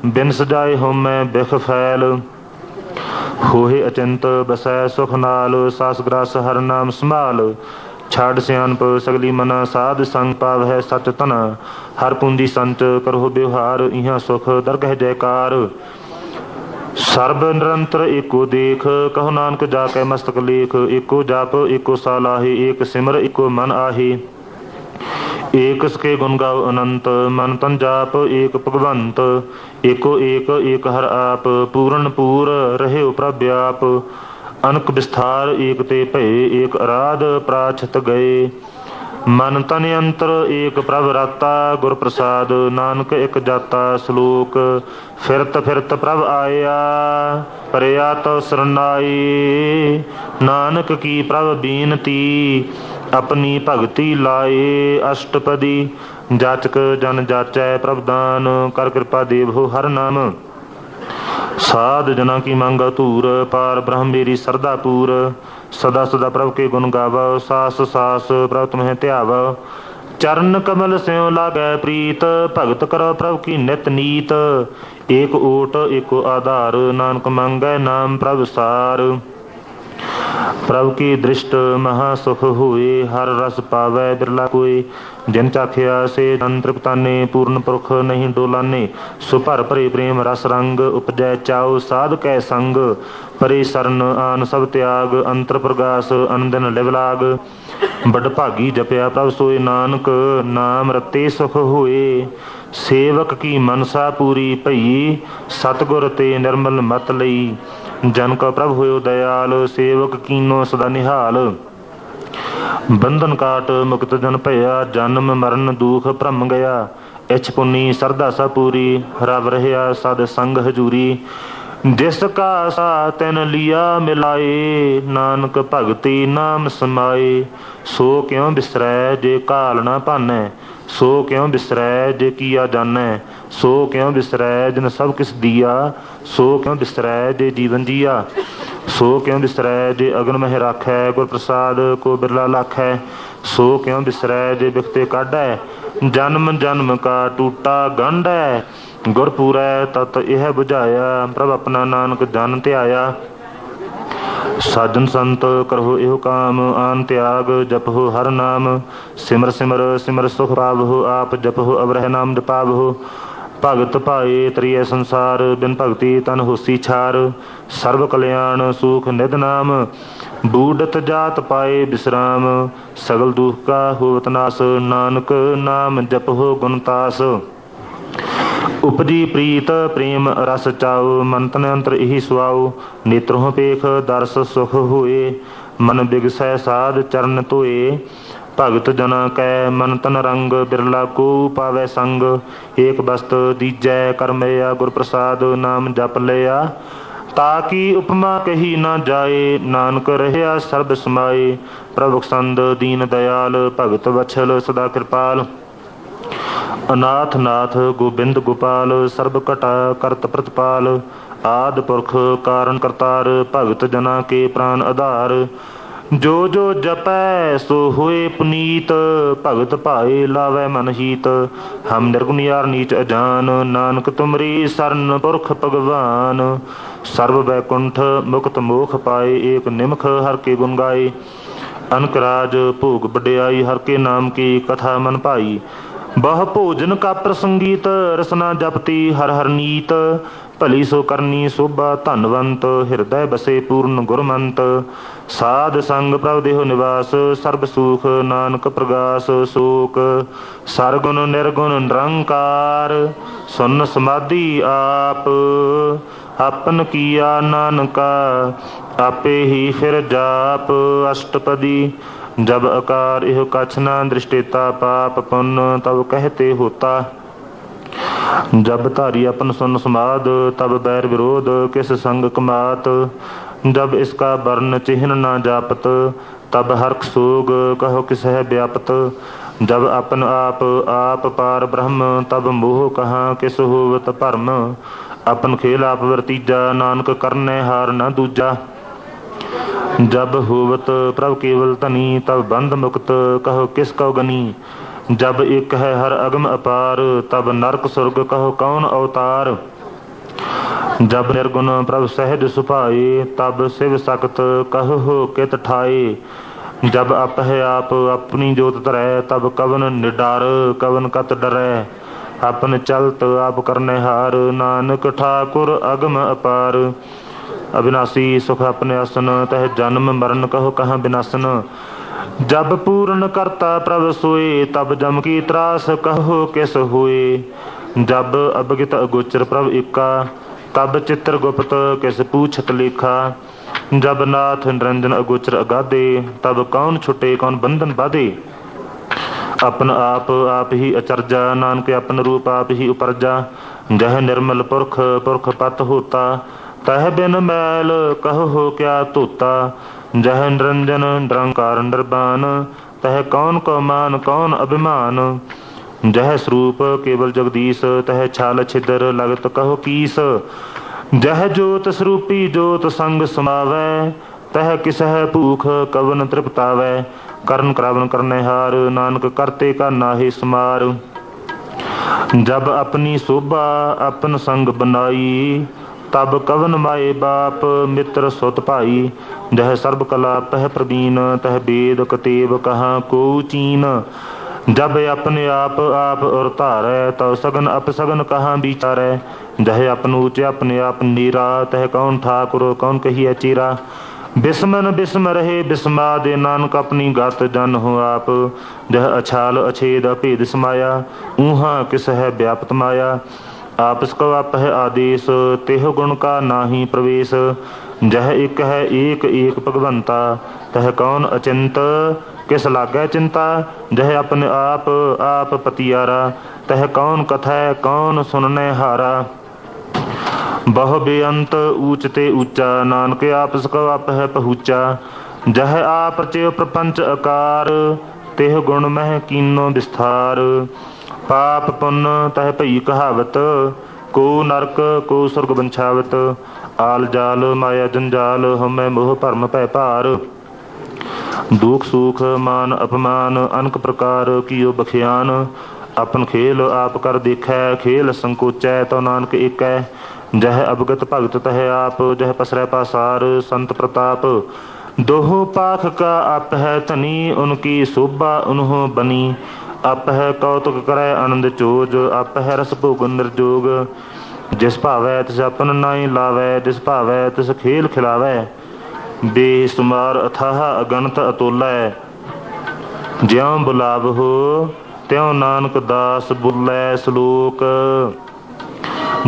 ਬਿਨ ਸਜਾਏ ਹੋਮੈ ਬਿਖ ਫੈਲ। ਹੋਏ ਅਚਿੰਤ ਬਸੈ ਸੁਖ ਨਾਲ, ਸਾਸ ਗ੍ਰਾਸ ਹਰਿ ਨਾਮ ਸੰਭਾਲ। ਛਾੜ ਸਿਆਣਪ ਸਗਲੀ ਮਨਾ, ਸਾਧ ਸੰਗ ਪਾਵਹਿ ਸਚ ਧਨਾ। ਹਰ ਪੂੰਜੀ ਸੰਚ ਕਰਹੁ ਬਿਵਹਾਰ, ਇਹਾਂ ਸੁਖ ਦਰਗਹਿ ਜੈਕਾਰ। ਸਰਬ ਨਿਰੰਤਰ ਏਕੋ ਦੇਖ, ਕਹੋ ਨਾਨਕ ਜਾ ਕੈ ਮਸਤਕ ਲੇਖ। ਏਕੋ ਜਪ ਏਕੋ ਸਾਲਾਹੇ, ਏਕ ਸਿਮਰ ਏਕੋ ਮਨ ਆਹੇ। ਏਕ ਸਕੇ ਗੁਣ ਗਾਓ ਅਨੰਤ, ਮਨ ਤਨ ਜਾਪ ਏਕ ਭਗਵੰਤ। ਏਕੋ ਏਕ ਏਕ ਹਰ ਆਪ, ਪੂਰਨ ਪੂਰ ਰਹਿਓ ਪ੍ਰਭ ਆਪ। ਅਨਕ ਵਿਸਥਾਰ ਏਕ ਤੇ ਭਏ, ਏਕ ਅਰਾਧ ਪ੍ਰਾਛਤ ਗਏ। ਮਨ ਤਨ ਅੰਤਰ ਏਕ ਪ੍ਰਭ ਰਾਤਾ, ਗੁਰ ਪ੍ਰਸਾਦ ਨਾਨਕ ਇਕ ਜਾਤਾ। ਸਲੋਕ ਫਿਰਤ ਫਿਰਤ ਪ੍ਰਭ ਆਇਆ, ਪਰਿਆ ਤਉ ਸਰਨਾਈ। ਨਾਨਕ ਕੀ ਪ੍ਰਭ ਬੀਨਤੀ, ਆਪਣੀ ਭਗਤੀ ਲਾਏ। ਅਸ਼ਟਪਦੀ ਜਾਚਕ ਜਨ ਜਾਚੈ, ਪ੍ਰਭ ਦਾਨ ਕਰ ਕਿਰਪਾ ਦੇਵੋ ਹਰ ਨਾਮ। ਸਾਧ ਜਨਾ ਕੀ ਮੰਗ ਧੂਰ, ਪਾਰ ਬ੍ਰਹਮ ਮੇਰੀ ਸਰਦਾ ਪੂਰ। ਸਦਾ ਸਦਾ ਪ੍ਰਭ ਕੇ ਗੁਣ ਗਾਵੋ, ਸਾਸ ਸਾਸ ਪ੍ਰਭ ਤੁਮਹਿ ਧਿਆਵੋ। ਚਰਨ ਕਮਲ ਸਿਉ ਲਾਗੈ ਪ੍ਰੀਤ, ਭਗਤ ਕਰੋ ਪ੍ਰਭ ਕੀ ਨਿਤ ਨੀਤ। ਏਕ ਓਟ ਏਕੋ ਆਧਾਰ, ਨਾਨਕ ਮੰਗੈ ਨਾਮ ਪ੍ਰਭ ਸਾਰ। ਪ੍ਰਭ ਕੀ ਦ੍ਰਿਸ਼ਟ ਮਹਾ ਸੁਖ ਹੋਏ, ਹਰ ਰਸ ਪਾਵੈ ਬਿਰਲਾ ਕੋਇ। ਜਿਨ ਚਾਖਿਆ ਸੇ ਜਨ ਤ੍ਰਿਪਤਾਨੇ, ਪੂਰਨ ਪੁਰਖ ਨਹੀਂ ਡੋਲਾਨੇ। ਸੋ ਭਰ ਭਰੇ ਪ੍ਰੇਮ ਰਸ ਰੰਗ, ਉਪਜੈ ਚਾਉ ਸਾਧ ਕੈ ਸੰਗ। ਪਰੇ ਸਰਨ ਆਨ ਸਭ ਤਿਆਗ, ਅੰਤਰ ਪ੍ਰਗਾਸ ਅਨੰਦਨ ਲਿਵ ਲਾਗ। ਬਡ ਭਾਗੀ ਜਪਿਆ ਪ੍ਰਭ ਸੋਇ, ਨਾਨਕ ਨਾਮ ਰਤੇ ਸੁਖ ਹੋਏ। ਸੇਵਕ ਕੀ ਮਨਸਾ ਪੂਰੀ ਭਈ, ਸਤਿਗੁਰ ਤੇ ਨਿਰਮਲ ਮਤ ਲਈ। ਜਨ ਕਾ ਪ੍ਰਭ ਹੋਇਓ ਦਇਆਲ, ਸੇਵਕ ਕੀਨੋ ਸਦਾ ਨਿਹਾਲ। ਬੰਧਨ ਕਾਟ ਮੁਕਤ ਜਨ ਭਇਆ, ਜਨਮ ਮਰਨ ਦੁਖ ਭਰਮ ਗਿਆ। ਇਛ ਪੁੰਨੀ ਸਰਦਾ ਸਭ ਪੂਰੀ, ਰਵ ਰਹਿਆ ਸਦ ਸੰਗ ਹਜੂਰੀ। ਜਿਸ ਕਾ ਸਾ ਤਿਨ ਲਿਆ ਮਿਲਾਏ, ਨਾਨਕ ਭਗਤੀ ਨਾਮ ਸਮਾਏ। ਸੋ ਕਿਉ ਬਿਸਰੈ ਜੇ ਘਾਲ ਨਾ ਭਾਨੈ, ਸੋ ਕਿਉ ਬਿਸਰੈ ਜੇ ਕੀਆ ਜਾਨੈ। ਸੋ ਕਿਉ ਬਿਸਰੈ ਜਿਨ ਸਭ ਕਿਸ ਦੀਆ, ਸੋ ਕਿਉ ਬਿਸਰੈ ਜੇ ਜੀਵਨ ਜੀਆ। ਸੋ ਕਿਉ ਬਿਸਰੈ ਜੇ ਅਗਨ ਮਹਿ ਰਾਖੈ, ਗੁਰ ਪ੍ਰਸਾਦ ਕੋ ਬਿਰਲਾ ਲਾਖੈ। ਸੋ ਕਿਉ ਬਿਸਰੈ ਜੇ ਬਿਖਤੇ ਕਾਢੈ, ਜਨਮ ਜਨਮ ਕਾ ਟੂਟਾ ਗੰਢੈ। ਗੁਰ ਪੂਰੈ ਤਤ ਇਹ ਬੁਝਾਇਆ, ਪ੍ਰਭ ਆਪਣਾ ਨਾਨਕ ਜਨ ਧਿਆਇਆ। ਸਾਜਨ ਸੰਤ ਕਰਹੁ ਇਹੋ ਕਾਮ, ਆਨ ਤਿਆਗ ਜਪਹੁ ਹਰ ਨਾਮ। ਸਿਮਰ ਸਿਮਰ ਸਿਮਰ ਸੁਖ ਪਾਵਹੁ, ਆਪ ਜਪਹੁ ਅਵਰਹਿ ਨਾਮ ਜਪਾਵਹੁ। ਭਗਤ ਭਾਏ ਤਰੀਐ ਸੰਸਾਰ, ਬਿਨ ਭਗਤੀ ਤਨ ਹੋਸੀ ਛਾਰ। ਸਰਬ ਕਲਿਆਣ ਸੂਖ ਨਿਧ ਨਾਮ, ਬੂਡਤ ਜਾਤ ਪਾਏ ਬਿਸਰਾਮ। ਸਗਲ ਦੁਖ ਕਾ ਹੋਵਤ ਨਾਸ, ਨਾਨਕ ਨਾਮ ਜਪਹੁ ਗੁਣ ਤਾਸ। ਉਪਜੀ ਪ੍ਰੀਤ ਪ੍ਰੇਮ ਰਸ ਚਾਉ, ਮਨ ਤਨ ਅੰਤਰ ਇਹੀ ਸੁਆਉ। ਨੇਤਰੋਂ ਪੇਖ ਦਰਸ ਸੁਖ ਹੋਏ, ਮਨ ਬਿਗਸੈ ਸਾਧ ਚਰਨ ਧੋਏ। ਭਗਤ ਜਨਾ ਕੈ ਮਨ ਤਨ ਰੰਗ, ਬਿਰਲਾ ਕੋ ਪਾਵੈ ਸੰਗ। ਏਕ ਬਸਤ ਦੀਜੈ ਕਰਮਿਆ, ਗੁਰ ਪ੍ਰਸਾਦ ਨਾਮ ਜਪ ਲਿਆ। ਤਾਕੀ ਉਪਮਾ ਕਹੀ ਨਾ ਜਾਏ, ਨਾਨਕ ਰਹਿਆ ਸਰਬ ਸਮਾਏ। ਪ੍ਰਭ ਸੰਦ ਦੀਨ ਦਇਆਲ, ਭਗਤ ਵਛਲ ਸਦਾ ਕਿਰਪਾਲ। ਅਨਾਥ ਨਾਥ ਗੋਬਿੰਦ ਗੋਪਾਲ, ਸਰਬ ਘਟਾ ਕਰਤ ਪ੍ਰਤਪਾਲ। ਆਦ ਪੁਰਖ ਕਾਰਨ ਕਰਤਾਰ, ਭਗਤ ਜਨਾ ਕੇ ਪ੍ਰਾਨ ਆਧਾਰ। ਜੋ ਜੋ ਜਪੈ ਸੋ ਹੋਏ ਪੁਨੀਤ, ਭਗਤ ਭਾਏ ਲਾਵੈ ਮਨ ਹੀਤ। ਹਮ ਨਿਰਗੁਣਿਆਰ ਨੀਚ ਅਜਾਨ, ਨਾਨਕ ਤੁਮਰੀ ਸਰਨ ਪੁਰਖ ਭਗਵਾਨ। ਸਰਬ ਬੈਕੁੰਠ ਮੁਕਤ ਮੋਖ ਪਾਏ, ਏਕ ਨਿਮਖ ਹਰ ਕੇ ਗੁਣ ਗਾਏ। ਅਨਕ ਰਾਜ ਭੋਗ ਵਡਿਆਈ, ਹਰ ਕੇ ਨਾਮ ਕੀ ਕਥਾ ਮਨ ਭਾਈ। ਬਹੁ ਭੋਜਨ ਕਾ ਪ੍ਰਸੰਗੀਤ, ਰਸਨਾ ਜਪਤੀ ਹਰ ਹਰ ਨੀਤ। ਭਲੀ ਸੋ ਕਰਨੀ ਸੋਭਾ ਧਨਵੰਤ, ਹਿਰਦੈ ਬਸੇ ਪੂਰਨ ਗੁਰਮੰਤ। ਸਾਧ ਸੰਗ ਪ੍ਰਭ ਦੇਹੁ ਨਿਵਾਸ, ਸਰਬ ਸੂਖ ਨਾਨਕ ਪ੍ਰਗਾਸ। ਸੋਕ ਸਰਗੁਣ ਨਿਰਗੁਣ ਨਿਰੰਕਾਰ, ਸੁਨ ਸਮਾਧੀ ਆਪ। ਆਪਨ ਕੀਆ ਨਾਨਕਾ, ਆਪੇ ਹੀ ਫਿਰ ਜਾਪ। ਅਸ਼ਟਪਦੀ जब आकार इह कछ न दृष्टेता, पाप पुण्य तब कहते होता। जब धारी अपन सुन समाद, तब बैर विरोध किस संग कमात। जब इसका वर्ण चिन्ह न जापत, तब हर्ष सोग कहो किस है व्यापत। जब अपन आप आप पार ब्रह्म, तब मोह कहाँ किस होवत भरम। अपन खेल आप वर्तीजा, नानक करने हार न दूजा। जब होवत प्रभ केवल धनी, तब बंध मुक्त कहो किस कौ गनी। जब एक है हर अगम अपार, तब नरक स्वर्ग कहो कौन अवतार। जब निर्गुण प्रभ सहज सुभाए, तब शिव सख्त कहो कित ठाए। जब अप है आप अपनी जोत धरै, तब कवन निडार कवन कत डरै। अपन चलत आप करने हार, नानक ठाकुर अगम अपार। अविनाशी सुख अपने आसन, तह जन्म मरण कहो कहाँ विनाशन। जब पूर्ण करता प्रभ सोए, तब जम की त्रास कहो किस होए। जब अवगित अगोचर प्रभ एका, तब चित्र गुप्त किस पूछत लेखा। जब नाथ निरंजन अगोचर अगाधे, तब कौन छुटे कौन बंधन बाधे। अपन आप ही अचरजा, नानक अपन रूप आप ही उपरजा। जह निर्मल पुरख पुरख पत होता, तह बिन मैल कहो क्या तोता। जह निरंजन निरंकार निर्वाण, तह कौन को मान कौन अभिमान। जह स्वरूप केवल जगदीश, तह छाल छिदर लगत कहो कीस। जह जोत स्वरूपी जोत संग समावै, तह किसह भूख कवन तृप्तावै। करण करावन करने हार, नानक करते का नाहि समार। जब अपनी शोभा अपन संग बनाई, तब कवन माए बाप मित्र सुत भाई। जह सर्ब कला पह प्रवीण, तह वेद कतेब कहाँ को चीन। जब अपने आप और धारै, तब सगन अपसगन कहाँ विचारै। जह अपन ऊँचे अपने आप नीरा, तह कौन ठाकुर कौन कहिए चेरा। बिस्मन बिस्म रहे बिस्मादे, नानक अपनी गत जन हो आप। जह अछाल अछेद अभेद समाया, ऊहा किस है व्यापत माया। आपस को आप है आदेश, तेह गुण का नाही प्रवेश। जह एक है एक एक भगवंता, तह कौन अचिंत किस लागै चिंता। जह अपने आप पतियारा, तह कौन कथै कौन सुनने हारा। बहु बेअंत ऊंचते ऊंचा, नानक आपस को आप है पहुँचा। जह आप रचे प्रपंच आकार, तेह गुण मह कीनो विस्तार। पाप पुण्य तह भई कहावत, को नरक को स्वर्ग बंछावत। आल जाल माया जंजाल, हमें मोह भरम पै भार। दुख सुख मान अपमान, अनक प्रकार कियो बखियान। अपन खेल आप कर देखै, खेल संकोचै तो नानक एकै। जह अवगत भगत तह आप, जह पसरै पासार संत प्रताप। दोहो पाख का आप है धनी, उनकी शोभा उन्हों बनी। आप है कौतुक करे आनंद चोज, आप है रस भोग निर्जोग। जिस भावै तिस अपन नाई लावै, जिस भावै तिस खेल खिलावै। बेसुमार अथाह अगणत अतुलै, ज्यों बुलावहो त्यों नानक दास बुलै श्लोक।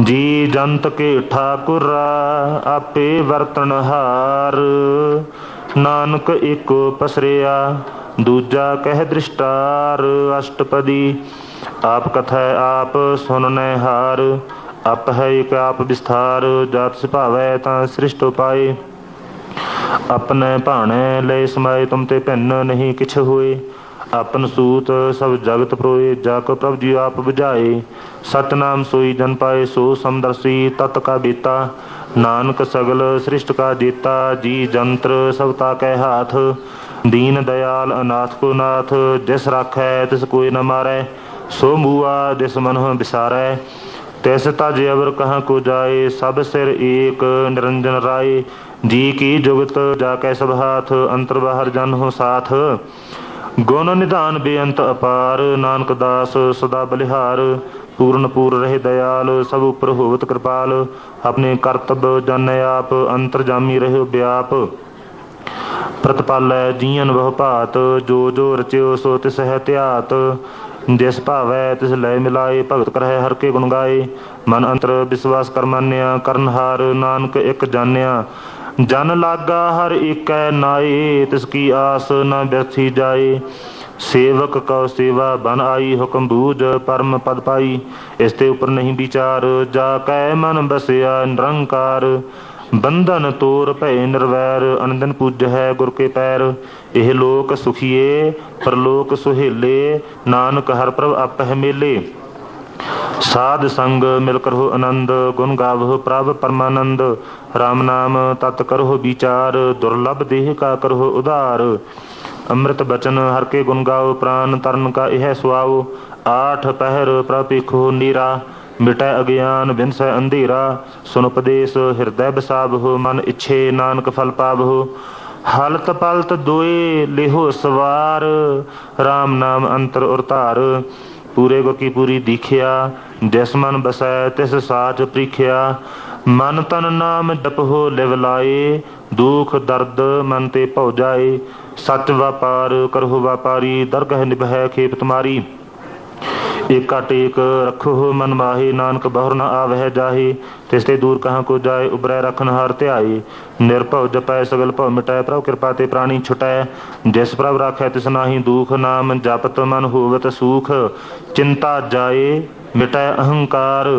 जी जंत के ठाकुरा, आपे वर्तनहार। नानक एको पसरिया, दूजा कह दृष्टार। अष्टपदी आप कथै आप सुनने हार। आप है एक आप विस्तार, जात सिभावै तां सृष्ट उपाय। अपने भाणे लय समाए, तुम ते भिन्न नहीं किछ होए। आपन सूत सब जगत प्रोए, जाको प्रभु जी आप बुझाए। सतनाम सोई जन पाए, सो समदर्शी तत् का बेता। नानक सगल सृष्ट का जेता, जी जंत्र सब ताकै हाथ। दीन दयाल अनाथ को नाथ, जिस राखै तिस कोई न मारै। सो मूआ जिस मन विसारै, तैस तज अवर कहाँ को जाए। सब सिर एक निरंजन राय, जी की जुगत जाकै सब हाथ। अंतर बाहर जन हो साथ, गुण निधान बेअंत अपार। नानक दास सदा बलिहार, पूर्ण पूर रहे दयाल। सब उपर होवत कृपाल, अपने करतब जानै आप। अंतरजामी रहे व्याप, प्रतिपालै जीवन बहु भात। जो जो रच्यो सो तिस है ध्यात। जिस भावै तिस लय मिलाए, भगत करहै हर के गुण गाए। मन अंतर विश्वास कर मान्या, करनहार नानक एक जान्या। जन लागा हर एकै नाए, तिसकी आस न व्यथी जाए। सेवक कौ सेवा बन आई, हुक्म बूझ परम पद पाई। इसते उपर नहीं विचार, जा कै मन बसिया निरंकार। बंधन तोर भय निर्वैर, अनंदन पूज है गुर के पैर। एह लोक सुखिए परलोक सुहेले, नानक हर प्रभ आपह मेले। साध संग मिल करहो आनंद, गुण गावहो प्रभ परमानंद। राम नाम तत् करहो विचार, दुर्लभ देह का करहो उदार। अमृत बचन हर के गुण गाओ, प्राण तरन का यह सुआओ। आठ पहर प्रपिखो नीरा, मिटै अज्ञान बिनसै अंधेरा। सुन उपदेश हृदय बसाबहो, मन इच्छे नानक फल पाबहो। हलत पलत दोए लेहो सवार, राम नाम अंतर उरतार। पूरे गुर की पूरी दीखिया, जिस मन बसै तिस साच प्रीखिया। मन तन नाम जपहो लिव लाए, दुख दर्द मन ते भौ जाए। सच व्यापार करहो व्यापारी, दरगह निभै खेप तुम्हारी। एका टेक रखो मन माहे, नानक बहुर न आवह जाहे। तिसते दूर कहाँ को जाए, उबरै रखन हार ध्याए। निरभव जपै सगल भव मिटै, प्रभ कृपा ते प्राणी छुटै। जिस प्रभ राखै तिस नाहि दुख, नाम जपत मन होवत सुख। चिंता जाए मिटै अहंकार,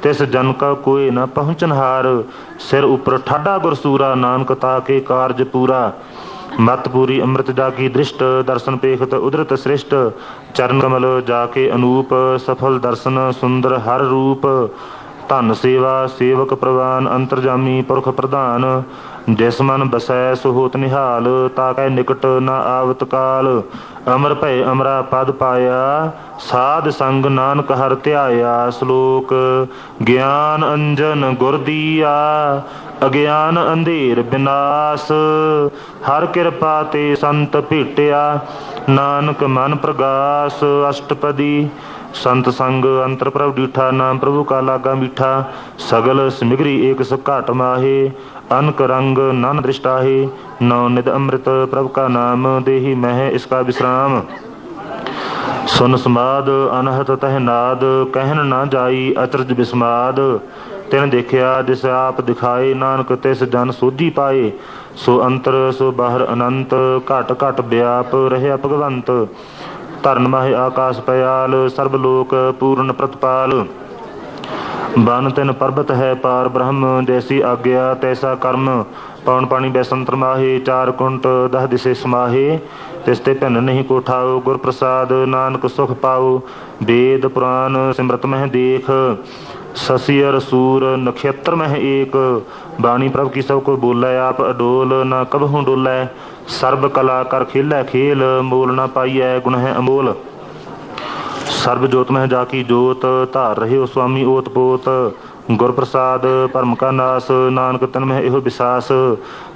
तिस जन का कोई न पहुँचनहार। सिर उपर ठाडा गुरसूरा, नानक ताके कारज पूरा। मत पूरी अमृत जाकी दृष्ट, दर्शन पेखत उदरत श्रेष्ठ। चरण कमल जाके अनूप, सफल दर्शन सुंदर हर रूप। धन सेवा सेवक प्रवान, अंतर्जामी पुरख प्रधान। जिस मन बसै सो होत निहाल, ताकै निकट न आवत काल। अमर भय अमरा पद पाया, साध संग नानक हर ध्याया। श्लोक ज्ञान अंजन गुर दिया, अज्ञान अंधेर विनाश। हर कृपा ते संत भेटिया, नानक मन प्रगास। अष्टपदी संत संग अंतर प्रभ डीठा, नाम प्रभु का लागा मीठा। सगल सिमग्री एक घाट माहे, अनक रंग नन दृष्टाहे। नौ निध अमृत प्रभु का नाम, देहि मह इसका विश्राम। सुन समाद अनहत तह नाद, कहन न जाई अचरज विस्माद। तिन देखिया जिस आप दिखाए, नानक तिस जन सोझी पाए। सो अंतर सो बाहर अनंत, घट घट व्याप रह्या भगवंत। धरन माहे आकाश पयाल, सर्वलोक पूर्ण प्रतपाल। बन तिन पर्वत है पार ब्रह्म, जैसी आज्ञा तैसा कर्म। पवन पानी बैसंतर माहे, चार कुंट दह दिशे समाहे। तिसते भिन्न नहीं को ठाओ, गुर प्रसाद नानक सुख पाओ। वेद पुराण सिमरत मह देख, ससियर सूर नक्षत्र मह एक। बाणी प्रभ की सब को बोलै, आप अडोल न कबहू डोलै। सर्ब कला कर खेलै खेल, मोल न पाइयै गुण है अमोल। सर्ब जोत मह जाकी जोत, धार रहे स्वामी ओत पोत। गुर प्रसाद परम का नास, नानक तन में एहो विसास।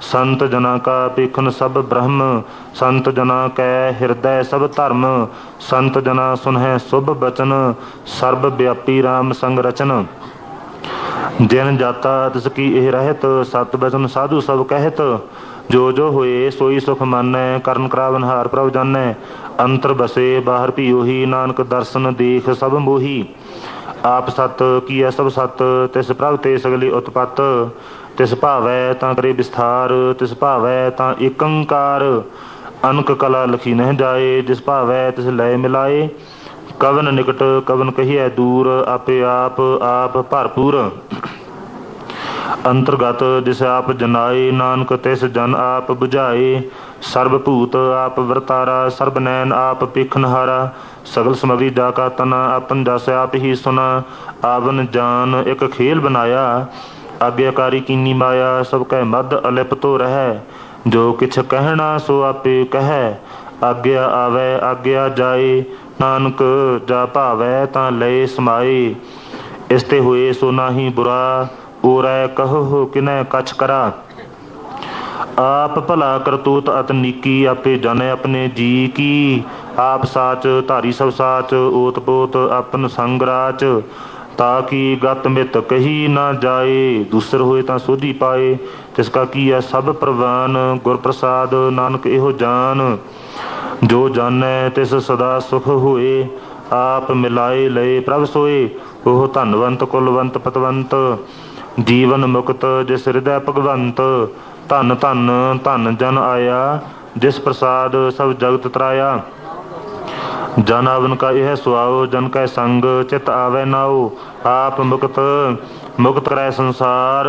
संत जना का पेखन सब ब्रह्म, संत जना कै हृदय सब धर्म। संत जना सुनह शुभ बचन, सर्ब व्यापी राम संग रचन। जिन जाता तिसकी एह रहत, सत बचन साधु सब कहत। जो जो होए सोई सुख मानै, करन करावनहार प्रभ जानै। अंतर बसे बाहर भी ओही, नानक दर्शन देख सब मोही। आप सत किया सब सत, तिस प्रभ ते सगली उत्पत। तिस भावै तां करे विस्तार, तिस भावै तां एकंकार। अनक कला लखी नह जाए, जिस भावै तिस लय मिलाए। कवन निकट कवन कहिए दूर, आपे आप भरपूर। अंतर्गत जिस आप जनाए, नानक तिस जन आप बुझाए। सर्वभूत आप वरतारा, सर्ब नैन आप पेखनहारा। सगल समग्री जाका तना, आपन जस आप ही सुना। आवन जान एक खेल बनाया, आज्ञाकारी कीनी माया। सब कह मद अलिप तो रह, जो किछ कहना सो आपे कह। आज्ञा आवे आज्ञा जाए, नानक जा भावै तां लय समाए। इसते होए सो नाही बुरा, ओरै कहो किनै कछ करा। आप भला करतूत अत नीकी, आपे जाने अपने जी की। आप साच धारी सब साच, ओत पोत अपन संग राच। ताकि गत मित कही ना जाए, दूसर होए तां सोधी पाए। तिसका किया सब प्रवान, गुर प्रसाद नानक एहो जान। जो जानै तिस सदा सुख होए, आप मिलाए लए प्रभ सोए। ओह धनवंत कुलवंत पतवंत, जीवन मुक्त जिस हृदय भगवंत। ਧਨ ਧਨ ਧਨ ਜਨ ਆਇਆ, ਜਿਸ ਪ੍ਰਸਾਦ ਸਭ ਜਗਤ ਤਰਾਇਆ। ਜਨ ਆਵਨ ਕਾ ਇਹ ਸੁਆਓ, ਜਨ ਕੈ ਸੰਗ ਚਿਤ ਆਵੈ ਨਾਉ। ਆਪ ਮੁਕਤ ਮੁਕਤ ਕਰੈ ਸੰਸਾਰ,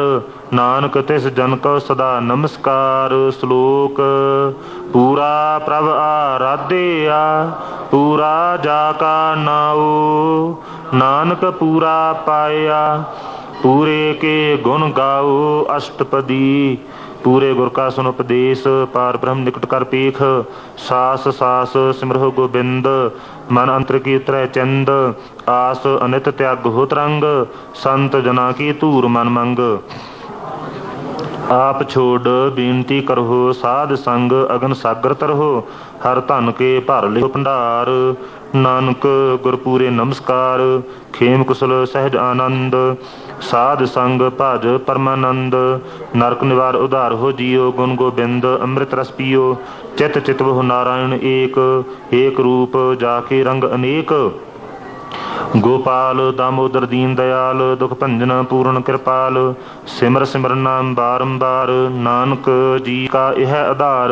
ਨਾਨਕ ਤਿਸ ਜਨ ਕੋ ਸਦਾ ਨਮਸਕਾਰ। ਸ਼ਲੋਕ ਪੂਰਾ ਪ੍ਰਭ ਆਰਾਧਿਆ, ਪੂਰਾ ਜਾ ਕਾ ਨਾਉ। ਨਾਨਕ ਪੂਰਾ ਪਾਇਆ, ਪੂਰੇ ਕੇ ਗੁਣ ਗਾਓ। ਅਸ਼ਟਪਦੀ ਪੂਰੇ ਗੁਰ ਕਾ ਸੁਨ ਉਪਦੇਸ਼, ਪਾਰ ਬ੍ਰਹਮ ਨਿਕਟ ਕਰ ਪੀਖ। ਸਾਸ ਸਾਸ ਸਿਮਰਹੁ ਗੋਬਿੰਦ, ਮਨ ਅੰਤਰ ਕੀ ਉਤਰੈ ਚੰਦ। ਆਸ ਅਨਿਤ ਤਿਆਗਹੁ ਤਰੰਗ, ਸੰਤ ਜਨਾ ਕੀ ਧੂਰ ਮਨ ਮੰਗ। ਆਪ ਛੋੜ ਬੇਨਤੀ ਕਰਹੁ, ਸਾਧ ਸੰਗ ਅਗਨ ਸਾਗਰ ਤਰਹੁ। ਹਰ ਧਨ ਕੇ ਭਰ ਲਿਓ ਭੰਡਾਰ, ਨਾਨਕ ਗੁਰਪੂਰੇ ਨਮਸਕਾਰ। ਖੇਮ ਕੁਸਲ ਸਹਿਜ ਆਨੰਦ, ਸਾਧ ਸੰਗ ਭਜ ਪਰਮਾਨੰਦ। ਨਰਕ ਨਿਵਾਰ ਉਧਾਰ ਹੋ ਜੀਓ, ਗੁਣ ਗੋਬਿੰਦ ਅੰਮ੍ਰਿਤ ਰਸ ਪੀਓ। ਚਿਤ ਚਿਤਵਹੁ ਨਾਰਾਇਣ ਏਕ, ਏਕ ਰੂਪ ਜਾ ਕੇ ਰੰਗ ਅਨੇਕ। ਗੋਪਾਲ ਦਾਮੋਦਰ ਦੀਨ ਦਇਆਲ, ਦੁਖ ਭੰਜਨ ਪੂਰਨ ਕਿਰਪਾਲ। ਸਿਮਰ ਸਿਮਰ ਨਾਮ ਬਾਰੰਬਾਰ, ਨਾਨਕ ਜੀ ਕਾ ਇਹ ਆਧਾਰ।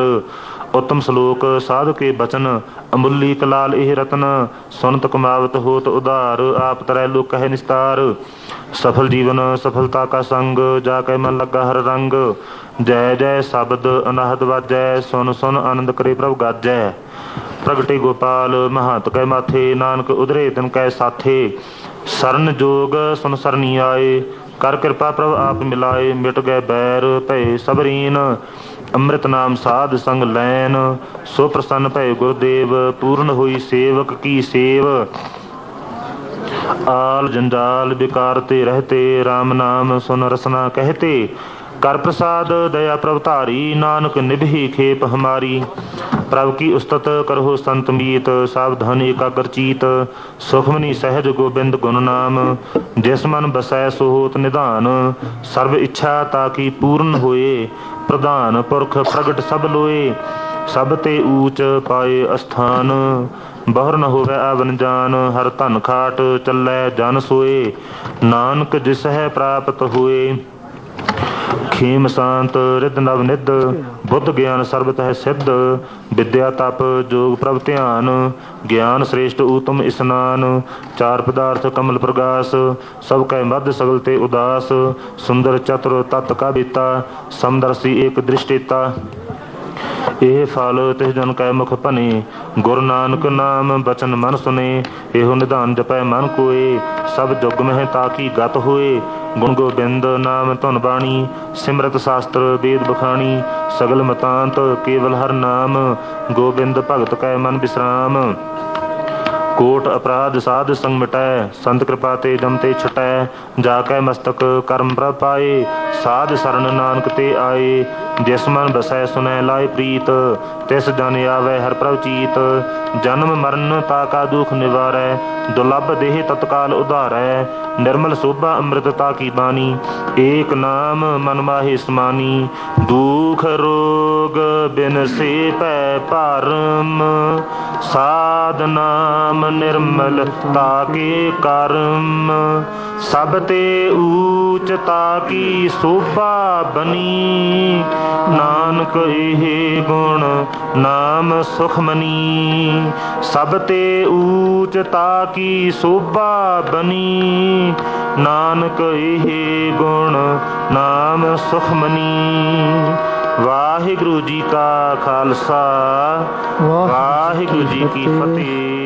ਉੱਤਮ ਸ਼ਲੋਕ ਸਾਧ ਕੇ ਬਚਨ, ਅਮੁੱਲੀ ਕਲਾਲ ਇਹ ਰਤਨ। ਸੁਨਤ ਕਮਾਵਤ ਹੋਤ ਉਧਾਰ, ਆਪ ਤਰੈ ਲੋਕ ਹੈ ਨਿਸਤਾਰ। ਸਫਲ ਜੀਵਨ ਸਫਲਤਾ ਕਾ ਸੰਗ, ਜਾ ਕੇ ਮਨ ਲੱਗਾ ਹਰ ਰੰਗ। ਜੈ ਜੈ ਸ਼ਬਦ ਅਨਾਹਦ ਵਾਜੈ, ਸੁਨ ਸੁਨ ਆਨੰਦ ਕਰੇ ਪ੍ਰਭ ਗਾਜੈ। ਪ੍ਰਗਟੇ ਗੋਪਾਲ ਮਹੰਤ ਕੈ ਮਾਥੇ, ਨਾਨਕ ਉਧਰੇ ਤਿਨ ਕੈ ਸਾਥੇ। ਸਰਨ ਜੋਗ ਸੁਨ ਸਰਨੀ ਆਏ, ਕਰ ਕਿਰਪਾ ਪ੍ਰਭ ਆਪ ਮਿਲਾਏ। ਮਿਟ ਗਏ ਬੈਰ ਭਏ ਸਭ ਰੀਨ, ਅੰਮ੍ਰਿਤ ਨਾਮ ਸਾਧ ਸੰਗ ਲੈਨ। ਸੋ ਪ੍ਰਸੰਨ ਭਏ ਗੁਰਦੇਵ, ਪੂਰਨ ਹੋਈ ਸੇਵਕ ਕੀ ਸੇਵ। ਆਲ ਜੰਜਾਲ ਬਿਕਾਰ ਤੇ ਰਹਤੇ, ਰਾਮ ਨਾਮ ਸੁਨ ਰਸਨਾ ਕਹਤੇ। ਕਰ ਪ੍ਰਸਾਦ ਦਇਆ ਪ੍ਰਭ ਧਾਰੀ, ਨਾਨਕ ਨਿਭੀ ਖੇਪ ਹਮਾਰੀ। ਪ੍ਰਭ ਕੀ ਉਸਤਤ ਕਰਹੁ ਸੰਤ ਮੀਤ, ਸਾਵਧਾਨ ਏਕਾਗਰ ਚੀਤ। ਸੁਖਮਨੀ ਸਹਿਜ ਗੋਬਿੰਦ ਗੁਣ ਨਾਮ, ਜਿਸ ਮਨ ਬਸੈ ਸੋ ਹੋਤ ਨਿਧਾਨ। ਸਰਬ ਇੱਛਾ ਤਾ ਕੀ ਪੂਰਨ ਹੋਏ, ਪ੍ਰਧਾਨ ਪੁਰਖ ਪ੍ਰਗਟ ਸਭ ਲੋਏ। ਸਭ ਤੇ ਊਚ ਪਾਏ ਅਸਥਾਨ, ਬਹੁਰ ਨ ਹੋਵੇ ਆਵਨ ਜਾਨ। ਹਰ ਧਨ ਖਾਟ ਚੱਲੈ ਜਨ ਸੋਏ, ਨਾਨਕ ਜਿਸ ਹੈ ਪ੍ਰਾਪਤ ਹੋਏ। ਖੇਮ ਸ਼ਾਂਤ ਰਿਦ ਨਵ ਨਿਧ, ਬੁੱਧ ਗਿਆਨ ਸਰਬਤ ਹੈ ਸਿੱਧ। ਵਿਦਿਆ ਤਪ ਜੋਗ ਪ੍ਰਭ ਧਿਆਨ, ਗਿਆਨ ਸ੍ਰੇਸ਼ਟ ਊਤਮ ਇਸਨਾਨ। ਚਾਰ ਪਦਾਰਥ ਕਮਲ ਪ੍ਰਗਾਸ, ਸਭ ਕੈ ਮਧ ਸਗਲ ਤੇ ਉਦਾਸ। ਸੁੰਦਰ ਚਤੁਰ ਤਤ ਕਾ ਬੀਤਾ, ਸਮਦਰਸੀ ਏਕ ਦ੍ਰਿਸ਼ਟੀਤਾ। ਇਹ ਫਲ ਤਿਸ ਜਨ ਕੈ ਮੁਖ ਭਨੇ, ਗੁਰ ਨਾਨਕ ਨਾਮ ਬਚਨ ਮਨ ਸੁਨੇ। ਇਹੋ ਨਿਧਾਨ ਜਪੈ ਮਨ ਕੋਏ, ਸਭ ਜੁਗ ਮਹਿ ਤਾਕੀ ਗਤ ਹੋਏ। ਗੁਣ ਗੋਬਿੰਦ ਨਾਮ ਧੁਨ ਬਾਣੀ, ਸਿਮਰਤ ਸ਼ਾਸਤਰ ਵੇਦ ਬਖਾਣੀ। ਸਗਲ ਮਤਾਂਤ ਕੇਵਲ ਹਰ ਨਾਮ, ਗੋਬਿੰਦ ਭਗਤ ਕੈ ਮਨ ਬਿਸਰਾਮ। ਕੋਟ ਅਪਰਾਧ ਸਾਧ ਸੰਗ ਮਿਟੈ, ਸੰਤ ਕਿਰਪਾ ਤੇ ਜਮ ਤੇ ਛਟੈ। ਜਾ ਕੈ ਮਸਤਕ ਕਰਮ ਪ੍ਰਭ ਪਾਏ, ਸਾਧ ਸਰਨ ਨਾਨਕ ਤੇ ਆਏ। ਜਿਸ ਮਨ ਬਸੈ ਸੁਨੈ ਲਾਇ ਪ੍ਰੀਤ, ਤਿਸ ਜਨ ਆਵੈ ਹਰ ਪ੍ਰਭ ਚੀਤ। ਜਨਮ ਮਰਨ ਤਾ ਕਾ ਦੁਖ ਨਿਵਾਰੈ, ਦੁਰਲਭ ਦੇਹ ਤਤਕਾਲ ਉਧਾਰੈ। ਨਿਰਮਲ ਸੋਭਾ ਅੰਮ੍ਰਿਤ ਤਾ ਕੀ ਬਾਣੀ, ਏਕ ਨਾਮ ਮਨ ਮਾਹੇ ਸਮਾਨੀ। ਦੁਖ ਰੋਗ ਬਿਨਸੇ ਪੈ ਭਰਮ, ਸਾਧ ਨਾਮ ਨਿਰਮਲ ਤਾ ਕੇ ਕਰਮ। ਸਭ ਤੇ ਊਚ ਤਾ ਕੀ ਸੋਭਾ ਬਨੀ, ਨਾਨਕ ਇਹ ਗੁਣ ਨਾਮ ਸੁਖਮਨੀ। ਸਭ ਤੇ ਊਚ ਤਾ ਕੀ ਸੋਭਾ ਬਨੀ, ਨਾਨਕ ਇਹ ਗੁਣ ਨਾਮ ਸੁਖਮਨੀ। ਵਾਹਿਗੁਰੂ ਜੀ ਕਾ ਖਾਲਸਾ, ਵਾਹਿਗੁਰੂ ਜੀ ਕੀ ਫਤਿਹ।